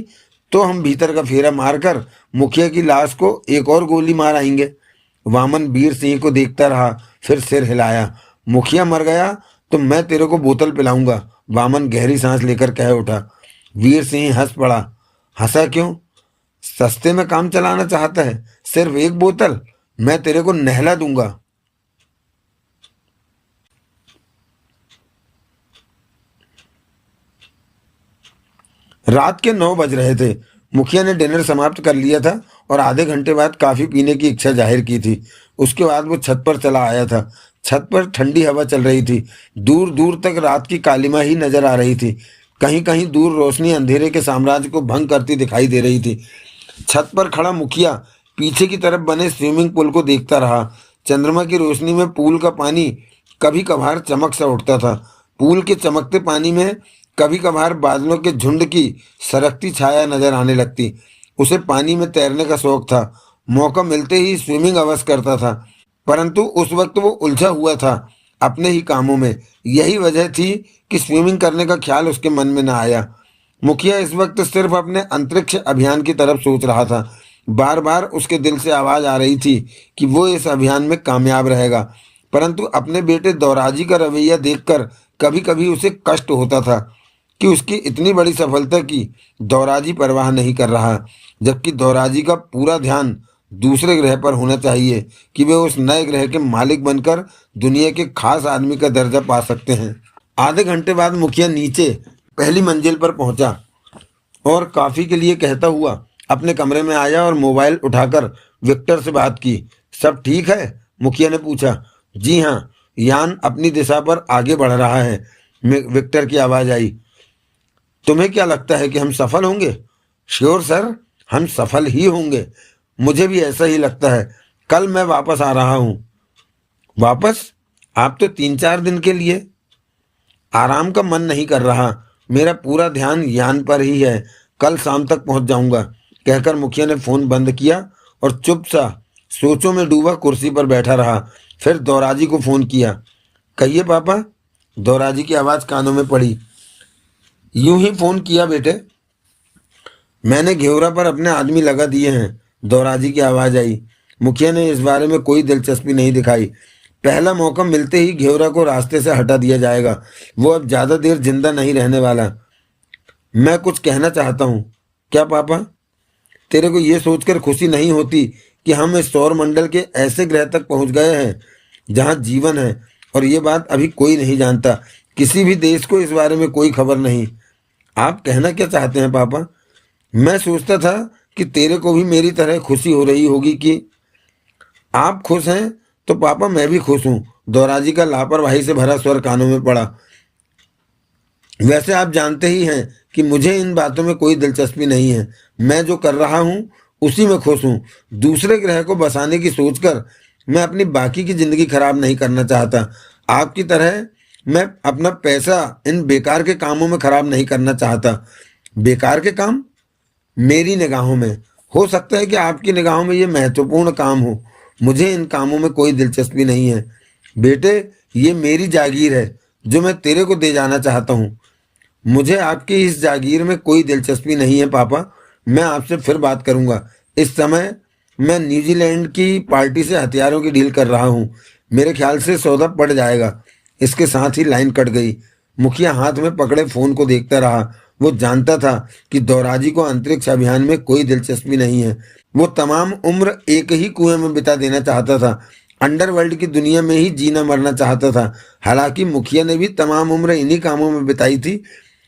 तो हम भीतर का फेरा मारकर मुखिया की लाश को एक और गोली मार आएंगे। वामन वीर सिंह को देखता रहा, फिर सिर हिलाया। मुखिया मर गया तो मैं तेरे को बोतल पिलाऊंगा, वामन गहरी सांस लेकर कह उठा। वीर सिंह हंस पड़ा। हंसा क्यों? सस्ते में काम चलाना चाहता है? सिर्फ एक बोतल, मैं तेरे को नहला दूंगा। रात के 9 बज रहे थे। मुखिया ने डिनर समाप्त कर लिया था और आधे घंटे बाद कॉफी पीने की इच्छा जाहिर की थी। उसके बाद वो छत पर चला आया था। छत पर ठंडी हवा चल रही थी। दूर दूर तक रात की कालिमा ही नजर आ रही थी। कहीं कहीं दूर रोशनी अंधेरे के साम्राज्य को भंग करती दिखाई दे रही थी। छत पर खड़ा मुखिया पीछे की तरफ बने स्विमिंग पूल को देखता रहा। चंद्रमा की रोशनी में पूल का पानी कभी कभार चमक सा उठता था। पूल के चमकते पानी में कभी कभार बादलों के झुंड की सरकती छाया नजर आने लगती। उसे पानी में तैरने का शौक था। मौका मिलते ही स्विमिंग अवश्य करता था, परंतु उस वक्त वो उलझा हुआ था अपने ही कामों में। यही वजह थी कि स्विमिंग करने का ख्याल उसके मन में न आया। मुखिया इस वक्त सिर्फ अपने अंतरिक्ष अभियान की तरफ सोच रहा था। बार बार उसके दिल से आवाज आ रही थी कि वो इस अभियान में कामयाब रहेगा, परंतु अपने बेटे दौराजी का रवैया देखकर कभी कभी उसे कष्ट होता था कि उसकी इतनी बड़ी सफलता की दौराजी परवाह नहीं कर रहा, जबकि दौराजी का पूरा ध्यान दूसरे ग्रह पर होना चाहिए कि वे उस नए ग्रह के मालिक बनकर दुनिया के खास आदमी का दर्जा पा सकते हैं। आधे घंटे बाद मुखिया नीचे पहली मंजिल पर पहुंचा और कॉफी के लिए कहता हुआ अपने कमरे में आया और मोबाइल उठाकर विक्टर से बात की। सब ठीक है? मुखिया ने पूछा। जी हाँ, यान अपनी दिशा पर आगे बढ़ रहा है, विक्टर की आवाज आई। तुम्हें क्या लगता है कि हम सफल होंगे? श्योर सर, हम सफल ही होंगे। मुझे भी ऐसा ही लगता है। कल मैं वापस आ रहा हूँ। वापस? आप तो 3-4 दिन के लिए। आराम का मन नहीं कर रहा। मेरा पूरा ध्यान यान पर ही है। कल शाम तक पहुंच जाऊंगा, कहकर मुखिया ने फोन बंद किया और चुप सा सोचों में डूबा कुर्सी पर बैठा रहा। फिर दौराजी को फोन किया। कहिए पापा। दौराजी की आवाज कानों में पड़ी। यूं ही फोन किया बेटे, मैंने घेवरा पर अपने आदमी लगा दिए हैं। दौराजी की आवाज आई। मुखिया ने इस बारे में कोई दिलचस्पी नहीं दिखाई। पहला मौका मिलते ही घेवरा को रास्ते से हटा दिया जाएगा। वो अब ज्यादा देर जिंदा नहीं रहने वाला। मैं कुछ कहना चाहता हूँ। क्या पापा? तेरे को ये सोचकर खुशी नहीं होती कि हम इस सौर मंडल के ऐसे ग्रह तक पहुंच गए हैं जहां जीवन है, और ये बात अभी कोई नहीं जानता। किसी भी देश को इस बारे में कोई खबर नहीं। आप कहना क्या चाहते हैं पापा? मैं सोचता था कि तेरे को भी मेरी तरह खुशी हो रही होगी कि आप खुश हैं तो पापा मैं भी खुश हूं। दौराजी का लापरवाही से भरा स्वर कानों में पड़ा। वैसे आप जानते ही हैं कि मुझे इन बातों में कोई दिलचस्पी नहीं है। मैं जो कर रहा हूं उसी में खुश हूं। दूसरे ग्रह को बसाने की सोचकर मैं अपनी बाकी की जिंदगी खराब नहीं करना चाहता। आपकी तरह मैं अपना पैसा इन बेकार के कामों में खराब नहीं करना चाहता। बेकार के काम? मेरी निगाहों में। हो सकता है कि आपकी निगाहों में ये महत्वपूर्ण काम हो। मुझे इन कामों में कोई दिलचस्पी नहीं है बेटे। ये मेरी जागीर है जो मैं तेरे को दे जाना चाहता हूँ। मुझे आपकी इस जागीर में कोई दिलचस्पी नहीं है पापा। मैं आपसे फिर बात करूंगा। इस समय मैं न्यूजीलैंड की पार्टी से हथियारों की डील कर रहा हूँ। मेरे ख्याल से सौदा पड़ जाएगा। इसके साथ ही लाइन कट गई। मुखिया हाथ में पकड़े फोन को देखता रहा। वो जानता था कि दौराजी को अंतरिक्ष अभियान में कोई दिलचस्पी नहीं है। वो तमाम उम्र एक ही कुएं में बिता देना चाहता था। अंडरवर्ल्ड की दुनिया में ही जीना मरना चाहता था। हालांकि मुखिया ने भी तमाम उम्र इन्हीं कामों में बिताई थी,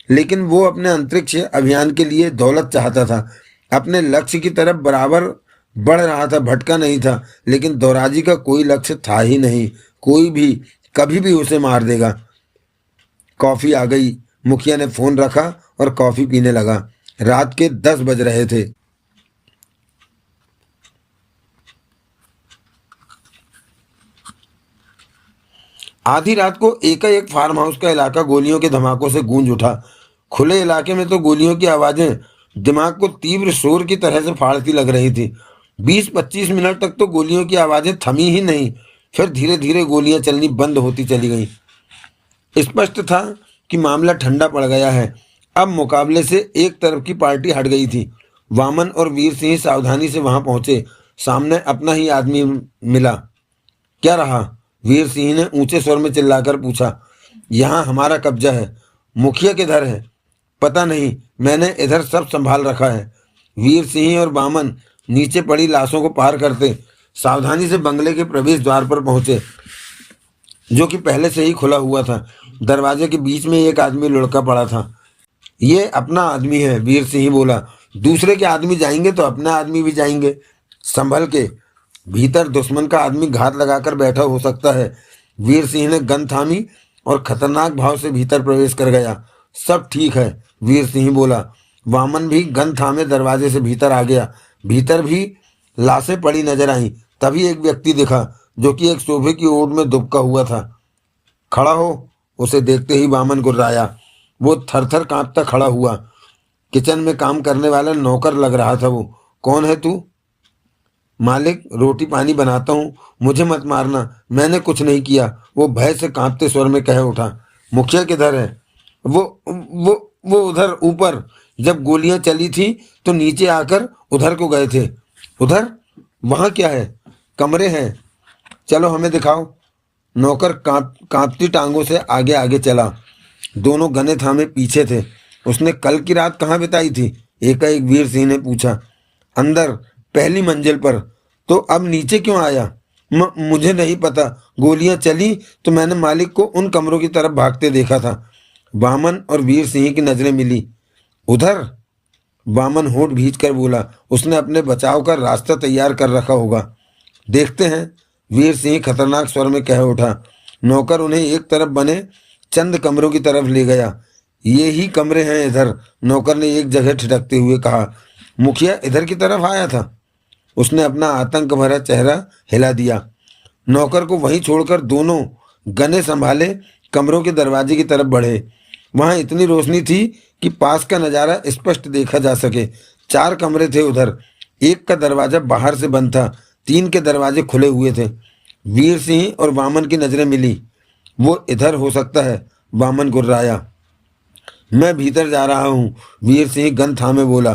लेकिन वो अपने अंतरिक्ष अभियान के लिए दौलत चाहता था। अपने लक्ष्य की तरफ बराबर बढ़ रहा था, भटका नहीं था। लेकिन दौराजी का कोई लक्ष्य था ही नहीं। कोई भी कभी भी उसे मार देगा। कॉफी आ गई। मुखिया ने फोन रखा और कॉफी पीने लगा। रात के 10 बज रहे थे। आधी रात को एकाएक फार्म हाउस का इलाका गोलियों के धमाकों से गूंज उठा। खुले इलाके में तो गोलियों की आवाजें दिमाग को तीव्र शोर की तरह से फाड़ती लग रही थी। 20-25 मिनट तक तो गोलियों की आवाजें थमी ही नहीं। फिर धीरे धीरे गोलियां चलनी बंद होती चली गईं। स्पष्ट था कि मामला ठंडा पड़ गया है। अब मुकाबले से एक तरफ की पार्टी हट गई थी। वामन और वीर सिंह सावधानी से वहां पहुंचे। सामने अपना ही आदमी मिला। क्या रहा? वीर सिंह ने ऊंचे स्वर में चिल्लाकर पूछा। यहाँ हमारा कब्जा है। मुखिया किधर है? पता नहीं, मैंने इधर सब संभाल रखा है। वीर सिंह और वामन नीचे पड़ी लाशों को पार करते सावधानी से बंगले के प्रवेश द्वार पर पहुंचे, जो कि पहले से ही खुला हुआ था। दरवाजे के बीच में एक आदमी लुढ़का पड़ा था। ये अपना आदमी है, वीर सिंह बोला। दूसरे के आदमी जाएंगे तो अपना आदमी भी जाएंगे, संभल के। भीतर दुश्मन का आदमी घात लगाकर बैठा हो सकता है। वीर सिंह ने गन थामी और खतरनाक भाव से भीतर प्रवेश कर गया। सब ठीक है, वीर सिंह बोला। वामन भी गन थामे दरवाजे से भीतर आ गया। भीतर भी लाशें पड़ी नजर आईं। तभी एक व्यक्ति दिखा, जो कि एक सोफे की ओट में दुबका हुआ था। खड़ा हो, उसे देखते ही वामन गुर्राया। वो थरथर कांपता खड़ा हुआ। किचन में काम करने वाला नौकर लग रहा था वो। कौन है तू? मालिक, रोटी पानी बनाता हूँ, मुझे मत मारना, मैंने कुछ नहीं किया, वो भय से कांपते स्वर में कह उठा। मुखिया किधर है? वो उधर ऊपर। जब गोलियां चली थी तो नीचे आकर उधर को गए थे। उधर? वहां क्या है? कमरे हैं, चलो हमें दिखाओ। नौकर कांपती टांगों से आगे आगे चला। दोनों गने थामे पीछे थे। उसने कल की रात कहाँ बिताई थी? एकाएक वीर सिंह ने पूछा। अंदर, पहली मंजिल पर। तो अब नीचे क्यों आया? मुझे नहीं पता, गोलियां चली तो मैंने मालिक को उन कमरों की तरफ भागते देखा था। वामन और वीर सिंह की नजरें मिली। उधर? वामन होठ भींच कर बोला। उसने अपने बचाव का रास्ता तैयार कर रखा होगा, देखते हैं, वीर सिंह खतरनाक स्वर में कह उठा। नौकर उन्हें एक तरफ बने चंद कमरों की तरफ ले गया। ये ही कमरे हैं इधर, नौकर ने एक जगह ठिठकते हुए कहा। मुखिया इधर की तरफ आया था? उसने अपना आतंक भरा चेहरा हिला दिया। नौकर को वहीं छोड़कर दोनों गने संभाले कमरों के दरवाजे की तरफ बढ़े। वहां इतनी रोशनी थी कि पास का नजारा स्पष्ट देखा जा सके। 4 कमरे थे उधर। एक का दरवाजा बाहर से बंद था, 3 के दरवाजे खुले हुए थे। वीर सिंह और वामन की नजरें मिली। वो इधर हो सकता है, वामन गुर्राया। मैं भीतर जा रहा हूँ, वीर सिंह गन थामे बोला।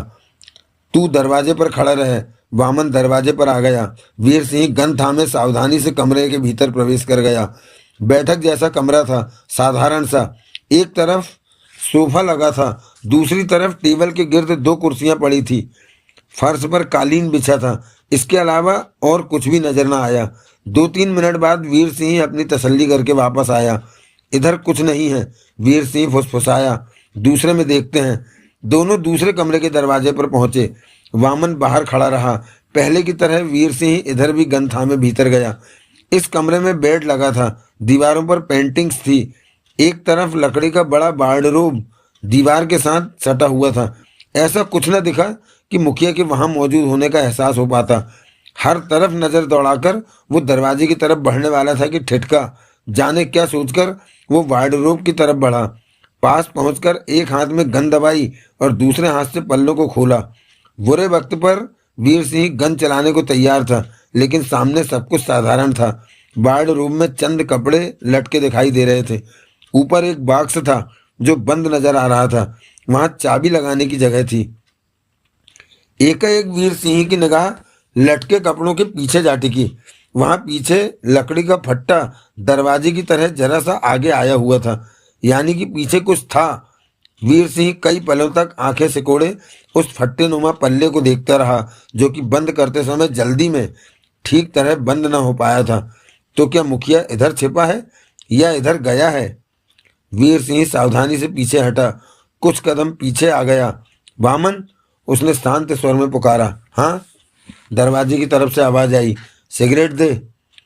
तू दरवाजे पर खड़ा रहे। वामन दरवाजे पर आ गया। वीर सिंह गन थामे सावधानी से कमरे के भीतर प्रवेश कर गया। बैठक जैसा कमरा था, साधारण सा। एक तरफ सोफा लगा था, दूसरी तरफ टेबल के गिर्द 2 कुर्सियां पड़ी थी। फर्श पर कालीन बिछा था। इसके अलावा और कुछ भी नजर न आया। 2-3 मिनट बाद वीर सिंह अपनी तसल्ली करके वापस आया। इधर कुछ नहीं है, वीर सिंह फुसफुसाया। दूसरे में देखते हैं। दोनों दूसरे कमरे के दरवाजे पर पहुंचे। वामन बाहर खड़ा रहा। पहले की तरह वीर सिंह इधर भी गन थामे भीतर गया। इस कमरे में बेड लगा था, दीवारों पर पेंटिंग्स थी। एक तरफ लकड़ी का बड़ा वार्डरोब दीवार के साथ सटा हुआ था। ऐसा कुछ न दिखा कि मुखिया के वहां मौजूद होने का एहसास हो पाता। हर तरफ नजर दौड़ाकर वो दरवाजे की तरफ बढ़ने वाला था कि ठिठका। जाने क्या सोचकर वो वार्डरोब की तरफ बढ़ा। पास पहुंचकर एक हाथ में गन दबाई और दूसरे हाथ से पल्लों को खोला। बुरे वक्त पर वीर सिंह गन चलाने को तैयार था, लेकिन सामने सब कुछ साधारण था। वार्डरोब में चंद कपड़े लटके दिखाई दे रहे थे। ऊपर एक बॉक्स था जो बंद नजर आ रहा था। वहां चाबी लगाने की जगह थी। एकाएक वीर सिंह की निगाह लटके कपड़ों के पीछे जा टिकी। वहां पीछे लकड़ी का फट्टा दरवाजे की तरह जरा सा आगे आया हुआ था, यानी कि पीछे कुछ था। वीर सिंह कई पलों तक आंखें सिकोड़े उस फट्टे नुमा पल्ले को देखता रहा, जो कि बंद करते समय जल्दी में ठीक तरह बंद न हो पाया था। तो क्या मुखिया इधर छिपा है या इधर गया है? वीर सिंह सावधानी से पीछे हटा, कुछ कदम पीछे आ गया। वामन, उसने शांत स्वर में पुकारा। हाँ, दरवाजे की तरफ से आवाज आई। सिगरेट दे।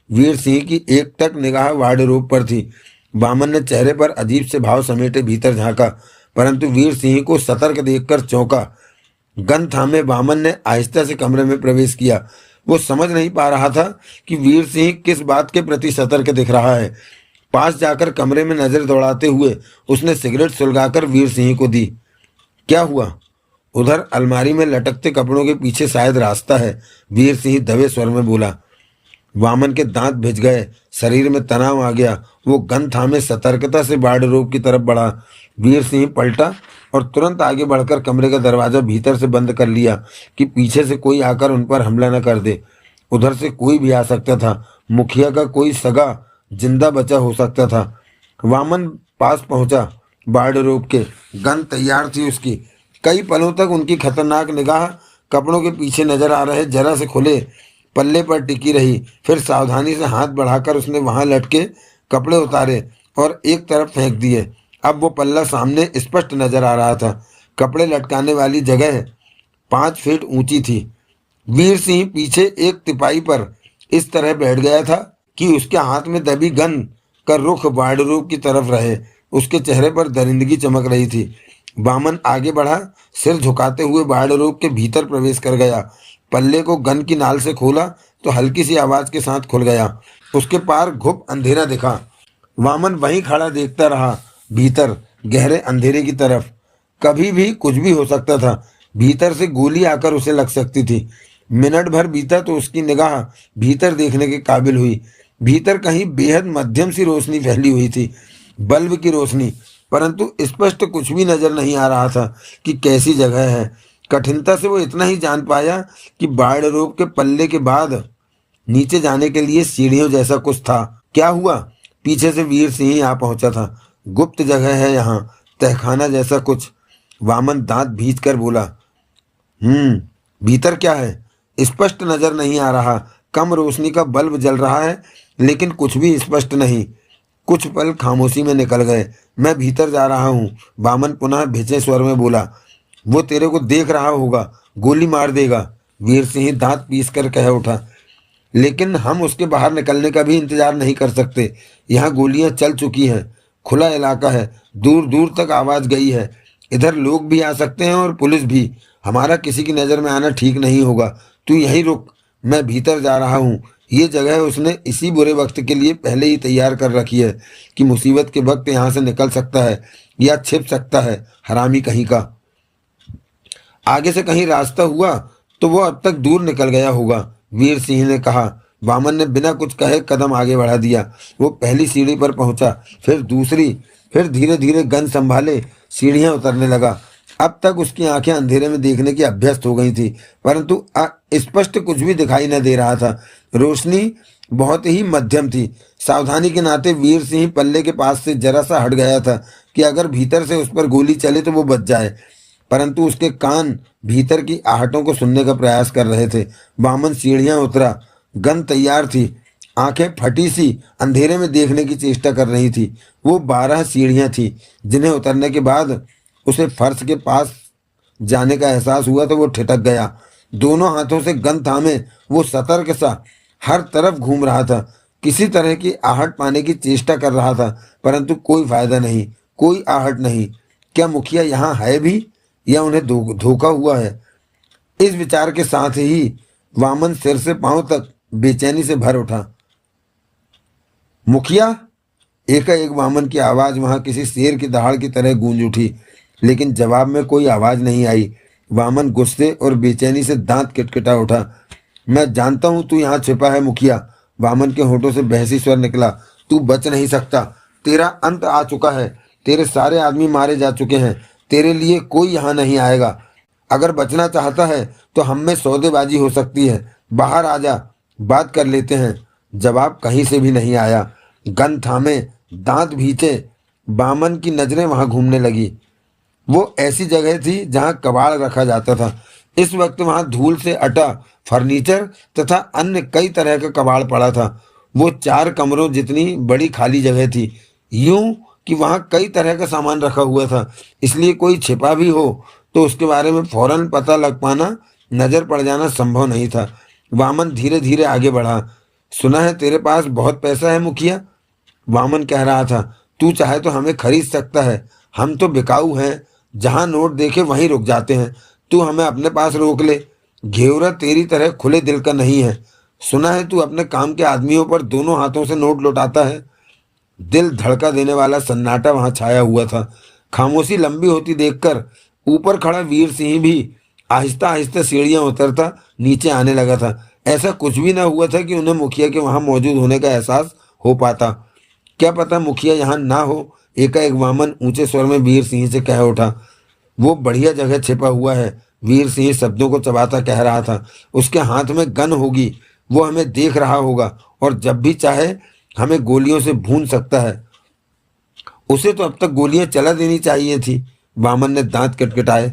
वीर सिंह की एकटक निगाह वार्डरोब पर थी। वामन ने चेहरे पर अजीब से भाव समेटे भीतर झांका, परंतु वीर सिंह को सतर्क देखकर चौंका। गन थामे वामन ने आहिस्ता से कमरे में प्रवेश किया। वो समझ नहीं पा रहा था कि वीर सिंह किस बात के प्रति सतर्क दिख रहा है। पास जाकर कमरे में नजर दौड़ाते हुए उसने सिगरेट सुलगाकर वीर सिंह को दी। क्या हुआ? उधर अलमारी में लटकते कपड़ों के पीछे शायद रास्ता है, वीर सिंह दबे स्वर में बोला। वामन के दांत भिज गए, शरीर में तनाव आ गया। वो गन थामे सतर्कता से वार्डरोब की तरफ बढ़ा। वीर सिंह पलटा और तुरंत आगे बढ़कर कमरे का दरवाजा भीतर से बंद कर लिया कि पीछे से कोई आकर उन पर हमला न कर दे। उधर से कोई भी आ सकता था। मुखिया का कोई सगा जिंदा बचा हो सकता था। वामन पास पहुंचा। वार्डरोब के गन तैयार थी उसकी। कई पलों तक उनकी खतरनाक निगाह कपड़ों के पीछे नजर आ रहे जरा से खुले पल्ले पर टिकी रही। फिर सावधानी से हाथ बढ़ाकर उसने वहां लटके कपड़े उतारे और एक तरफ फेंक दिए। अब वो पल्ला सामने स्पष्ट नजर आ रहा था। कपड़े लटकाने वाली जगह 5 फीट ऊंची थी। वीर सिंह पीछे एक तिपाई पर इस तरह बैठ गया था कि उसके हाथ में दबी गन का रुख बाड़रूप की तरफ रहे। उसके चेहरे पर दरिंदगी चमक रही थी। वामन आगे बढ़ा, सिर झुकाते हुए बाड़रूप के भीतर प्रवेश कर गया। पल्ले को गन की नाल से खोला तो हल्की सी आवाज के साथ खुल गया। उसके पार घुप अंधेरा दिखा। वामन वहीं खड़ा देखता रहा, भीतर गहरे अंधेरे की तरफ। कभी भी कुछ भी हो सकता था। भीतर से गोली आकर उसे लग सकती थी। मिनट भर बीता तो उसकी निगाह भीतर देखने के काबिल हुई। भीतर कहीं बेहद मध्यम सी रोशनी फैली हुई थी, बल्ब की रोशनी, परंतु स्पष्ट कुछ भी नजर नहीं आ रहा था कि कैसी जगह है। कठिनता से वो इतना ही जान पाया कि बाढ़ रूप के पल्ले के बाद नीचे जाने के लिए सीढ़ियों जैसा कुछ था। क्या हुआ? पीछे से वीर सिंह आ पहुंचा था। गुप्त जगह है यहाँ, तहखाना जैसा कुछ। वामन दांत भींच कर बोला, भीतर क्या है? स्पष्ट नजर नहीं आ रहा। कम रोशनी का बल्ब जल रहा है, लेकिन कुछ भी स्पष्ट नहीं। कुछ पल खामोशी में निकल गए। मैं भीतर जा रहा हूँ, वामन पुनः भिजे स्वर में बोला। वो तेरे को देख रहा होगा, गोली मार देगा, वीर सिंह दांत पीस कर कह उठा। लेकिन हम उसके बाहर निकलने का भी इंतजार नहीं कर सकते। यहाँ गोलियां चल चुकी हैं, खुला इलाका है, दूर दूर तक आवाज गई है। इधर लोग भी आ सकते हैं और पुलिस भी। हमारा किसी की नज़र में आना ठीक नहीं होगा। तू यहीं रुक, मैं भीतर जा रहा हूँ। ये जगह उसने इसी बुरे वक्त के लिए पहले ही तैयार कर रखी है कि मुसीबत के वक्त यहाँ से निकल सकता है या छिप सकता है। हरामी कहीं का। आगे से कहीं रास्ता हुआ तो वो अब तक दूर निकल गया होगा, वीर सिंह ने कहा। वामन ने बिना कुछ कहे कदम आगे बढ़ा दिया। वो पहली सीढ़ी पर पहुंचा, फिर दूसरी, फिर धीरे धीरे गन संभाले सीढ़ियां उतरने लगा। अब तक उसकी आंखें अंधेरे में देखने की अभ्यस्त हो गई थी, परंतु स्पष्ट कुछ भी दिखाई न दे रहा था। रोशनी बहुत ही मध्यम थी। सावधानी के नाते वीर सिंह पल्ले के पास से जरा सा हट गया था कि अगर भीतर से उस पर गोली चले तो वो बच जाए, परंतु उसके कान भीतर की आहटों को सुनने का प्रयास कर रहे थे। वामन सीढ़ियां उतरा, गन तैयार थी, आंखें फटी सी अंधेरे में देखने की चेष्टा कर रही थी। वो 12 सीढ़ियां थी जिन्हें उतरने के बाद उसे फर्श के पास जाने का एहसास हुआ तो वो ठिठक गया। दोनों हाथों से गन थामे वो सतर्क सा हर तरफ घूम रहा था, किसी तरह की आहट पाने की चेष्टा कर रहा था, परंतु कोई फायदा नहीं, कोई आहट नहीं। क्या मुखिया यहाँ है भी या उन्हें धोखा हुआ है? इस विचार के साथ ही वामन सिर से पांव तक बेचैनी से भर उठा। मुखिया! एकाएक वामन की आवाज वहां किसी शेर की दहाड़ की तरह गूंज उठी, लेकिन जवाब में कोई आवाज नहीं आई। वामन गुस्से और बेचैनी से दांत किटकिटा उठा। मैं जानता हूं तू यहाँ छिपा है मुखिया, वामन के होठों से बहसी स्वर निकला। तू बच नहीं सकता, तेरा अंत आ चुका है। तेरे सारे आदमी मारे जा चुके हैं, तेरे लिए कोई यहाँ नहीं आएगा। अगर बचना चाहता है तो हम में सौदेबाजी हो सकती है। बाहर आ जा, बात कर लेते हैं। जवाब कहीं से भी नहीं आया। गन थामे, दांत भींचे, वामन की नजरें वहां घूमने लगी। वो ऐसी जगह थी जहां कबाड़ रखा जाता था। इस वक्त वहां धूल से अटा फर्नीचर तथा अन्य कई तरह का कबाड़ पड़ा था। वो 4 कमरों जितनी बड़ी खाली जगह थी, यूं कि वहां कई तरह का सामान रखा हुआ था। इसलिए कोई छिपा भी हो तो उसके बारे में फौरन पता लग पाना, नजर पड़ जाना संभव नहीं था। वामन धीरे धीरे आगे बढ़ा। सुना है तेरे पास बहुत पैसा है मुखिया, वामन कह रहा था। तू चाहे तो हमें खरीद सकता है, हम तो बिकाऊ हैं, जहां नोट देखे वहीं रुक जाते हैं। तू हमें अपने पास रोक ले, घेवरा तेरी तरह खुले दिल का नहीं है। सुना है तू अपने काम के आदमियों पर दोनों हाथों से नोट लौटाता है। दिल धड़का देने वाला सन्नाटा वहां छाया हुआ था। खामोशी लंबी होती देखकर ऊपर खड़ा वीर सिंह भी आहिस्ता आहिस्ता सीढ़ियां उतरता नीचे आने लगा था। ऐसा कुछ भी न हुआ था कि उन्हें मुखिया के वहां मौजूद होने का एहसास हो पाता। क्या पता मुखिया यहाँ ना हो, एकाएक वामन ऊंचे स्वर में वीर सिंह से कह उठा। वो बढ़िया जगह छिपा हुआ है, वीर सिंह शब्दों को चबाता कह रहा था। उसके हाथ में गन होगी, वो हमें देख रहा होगा और जब भी चाहे हमें गोलियों से भून सकता है। उसे तो अब तक गोलियां चला देनी चाहिए थी। वामन ने दांत किटकिटाए।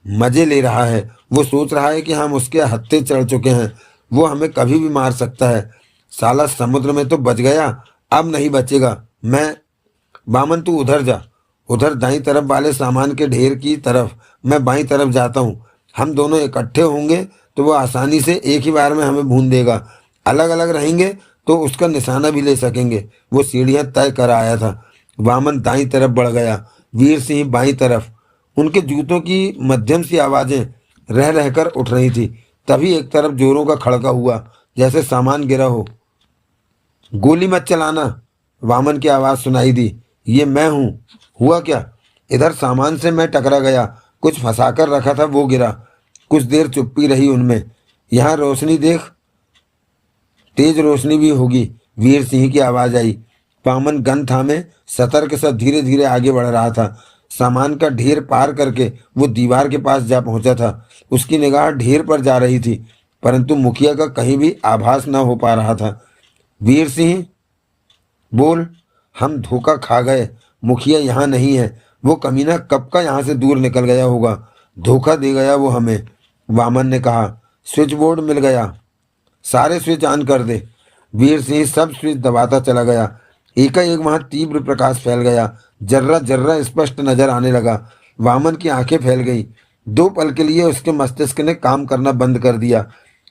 मजे ले रहा है, वो सोच रहा है कि हम उसके हत्थे चढ़ चुके हैं, वो हमें कभी भी मार सकता है। साला समुद्र में तो बच गया, अब नहीं बचेगा। मैं बामन तू उधर जा, उधर दाईं तरफ वाले सामान के ढेर की तरफ, मैं बाईं तरफ जाता हूँ। हम दोनों इकट्ठे होंगे तो वो आसानी से एक ही बार में हमें भून देगा। अलग अलग रहेंगे तो उसका निशाना भी ले सकेंगे। वो सीढ़ियां तय कर आया था। वामन दाईं तरफ बढ़ गया, वीर सिंह बाईं तरफ। उनके जूतों की मध्यम सी आवाजें रह रहकर उठ रही थी। तभी एक तरफ जोरों का खड़का हुआ, जैसे सामान गिरा हो। गोली मत चलाना, वामन की आवाज सुनाई दी। ये मैं हूं। हुआ क्या? इधर सामान से मैं टकरा गया, कुछ फंसाकर रखा था वो गिरा। कुछ देर चुप्पी रही उनमें। यहाँ रोशनी देख, तेज रोशनी भी होगी, वीर सिंह की आवाज आई। वामन गन थामे सतर्क सा धीरे धीरे आगे बढ़ रहा था। सामान का ढेर पार करके वो दीवार के पास जा पहुंचा था। उसकी निगाह ढेर पर जा रही थी, परंतु मुखिया का कहीं भी आभास न हो पा रहा था। वीर सिंह बोल, हम धोखा खा गए। मुखिया यहाँ नहीं है। वो कमीना कब का यहाँ से दूर निकल गया होगा। धोखा दे गया वो हमें, वामन ने कहा। स्विच बोर्ड मिल गया, सारे स्विच ऑन कर दे। वीर सिंह सब स्विच दबाता चला गया। एकाएक वहां तीव्र प्रकाश फैल गया। जर्रा जर्रा स्पष्ट नजर आने लगा। वामन की आंखें फैल गई। दो पल के लिए उसके मस्तिष्क ने काम करना बंद कर दिया।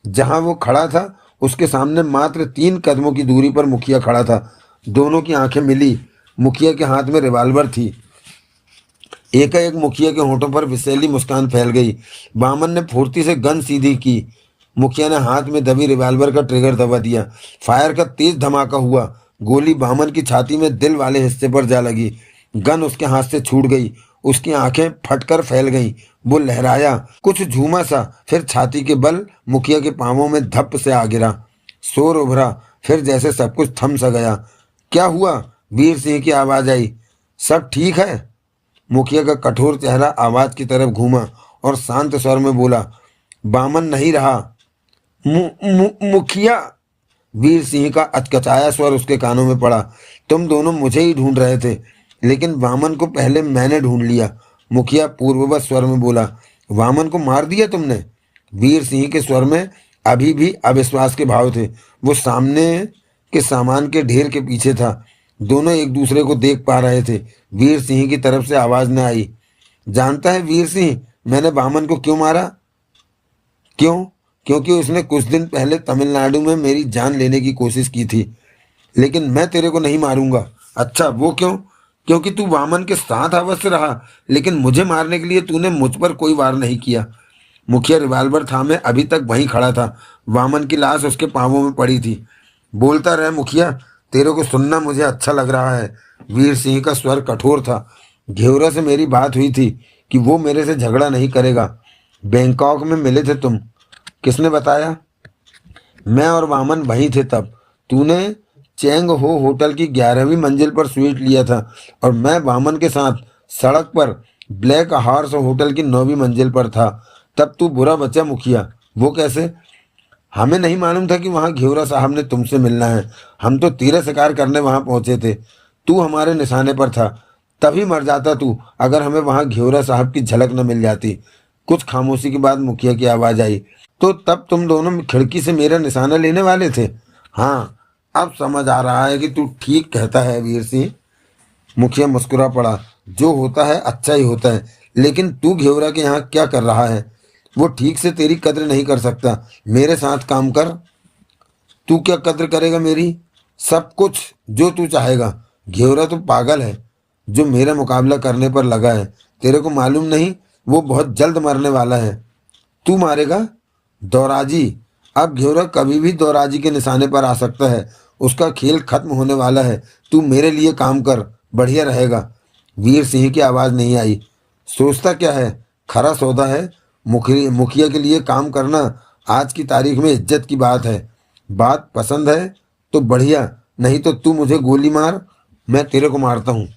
जहां वो खड़ा था उसके सामने मात्र 3 कदमों की दूरी पर मुखिया खड़ा था। दोनों की आंखें मिली। मुखिया के हाथ में रिवाल्वर थी। एकाएक मुखिया के होठों पर विषैली मुस्कान फैल गई। वामन ने फुर्ती से गन सीधी की। मुखिया ने हाथ में दबी रिवाल्वर का ट्रिगर दबा दिया। फायर का तेज धमाका हुआ। गोली वामन की छाती में दिल वाले हिस्से पर जा लगी। गन उसके हाथ से छूट गई। उसकी आंखें फटकर फैल गईं। वो लहराया, कुछ झूमा सा, फिर छाती के बल मुखिया के पांवों में धप से आ गिरा। शोर उभरा, फिर जैसे सब कुछ थम सा गया। क्या हुआ? वीर सिंह की आवाज आई। सब ठीक है? मुखिया का कठोर चेहरा आवाज की तरफ घूमा और शांत स्वर में बोला। बामन नहीं रहा। मुखिया, वीर सिंह का अचकचाया स्वर उसके कानों में पड़ा। तुम दोनों मुझे ही ढूंढ रहे थे, लेकिन वामन को पहले मैंने ढूंढ लिया, मुखिया पूर्ववत स्वर में बोला। वामन को मार दिया तुमने? वीर सिंह के स्वर में अभी भी अविश्वास के भाव थे। वो सामने के सामान के ढेर के पीछे था। दोनों एक दूसरे को देख पा रहे थे। वीर सिंह की तरफ से आवाज न आई। जानता है वीर सिंह, मैंने वामन को क्यों मारा? क्यों? क्योंकि उसने कुछ दिन पहले तमिलनाडु में मेरी जान लेने की कोशिश की थी। लेकिन मैं तेरे को नहीं मारूंगा। अच्छा, वो क्यों? क्योंकि तू वामन के साथ अवश्य रहा, लेकिन मुझे मारने के लिए तूने मुझ पर कोई वार नहीं किया। मुखिया रिवाल्वर थामे अभी तक वहीं खड़ा था। वामन की लाश उसके पांवों में पड़ी थी। बोलता रहे मुखिया, तेरे को सुनना मुझे अच्छा लग रहा है। वीर सिंह का स्वर कठोर था। घेवरा से मेरी बात हुई थी कि वो मेरे से झगड़ा नहीं करेगा। बैंकॉक में मिले थे तुम? किसने बताया? मैं और वामन वहीं थे तब। तूने चेंग हो होटल की 11वीं मंजिल पर स्वीट लिया था और मैं वामन के साथ सड़क पर ब्लैक हॉर्स होटल की 9वीं मंजिल पर था। तब तू बुरा बचा मुखिया। वो कैसे? हमें नहीं मालूम था कि वहाँ घेवरा साहब ने तुमसे मिलना है। हम तो तीर शिकार करने वहाँ पहुंचे थे। तू हमारे निशाने पर था। तभी मर जाता तू अगर हमें वहाँ घेवरा साहब की झलक न मिल जाती। कुछ खामोशी के बाद मुखिया की आवाज आई। तो तब तुम दोनों खिड़की से मेरा निशाना लेने वाले थे? हाँ, अब समझ आ रहा है कि तू ठीक कहता है वीर सिंह। मुखिया मुस्कुरा पड़ा। जो होता है अच्छा ही होता है, लेकिन तू घेवरा के यहाँ क्या कर रहा है? वो ठीक से तेरी कद्र नहीं कर सकता। मेरे साथ काम कर। तू क्या कद्र करेगा मेरी? सब कुछ जो तू चाहेगा। घेवरा तो पागल है जो मेरा मुकाबला करने पर लगा है। तेरे को मालूम नहीं, वो बहुत जल्द मरने वाला है। तू मारेगा? दौराजी? अब घेवरा कभी भी दौराजी के निशाने पर आ सकता है। उसका खेल खत्म होने वाला है। तू मेरे लिए काम कर, बढ़िया रहेगा। वीर सिंह की आवाज नहीं आई। सोचता क्या है? खरा सौदा है। मुखिया के लिए काम करना आज की तारीख में इज्जत की बात है। बात पसंद है तो बढ़िया, नहीं तो तू मुझे गोली मार, मैं तेरे को मारता हूँ।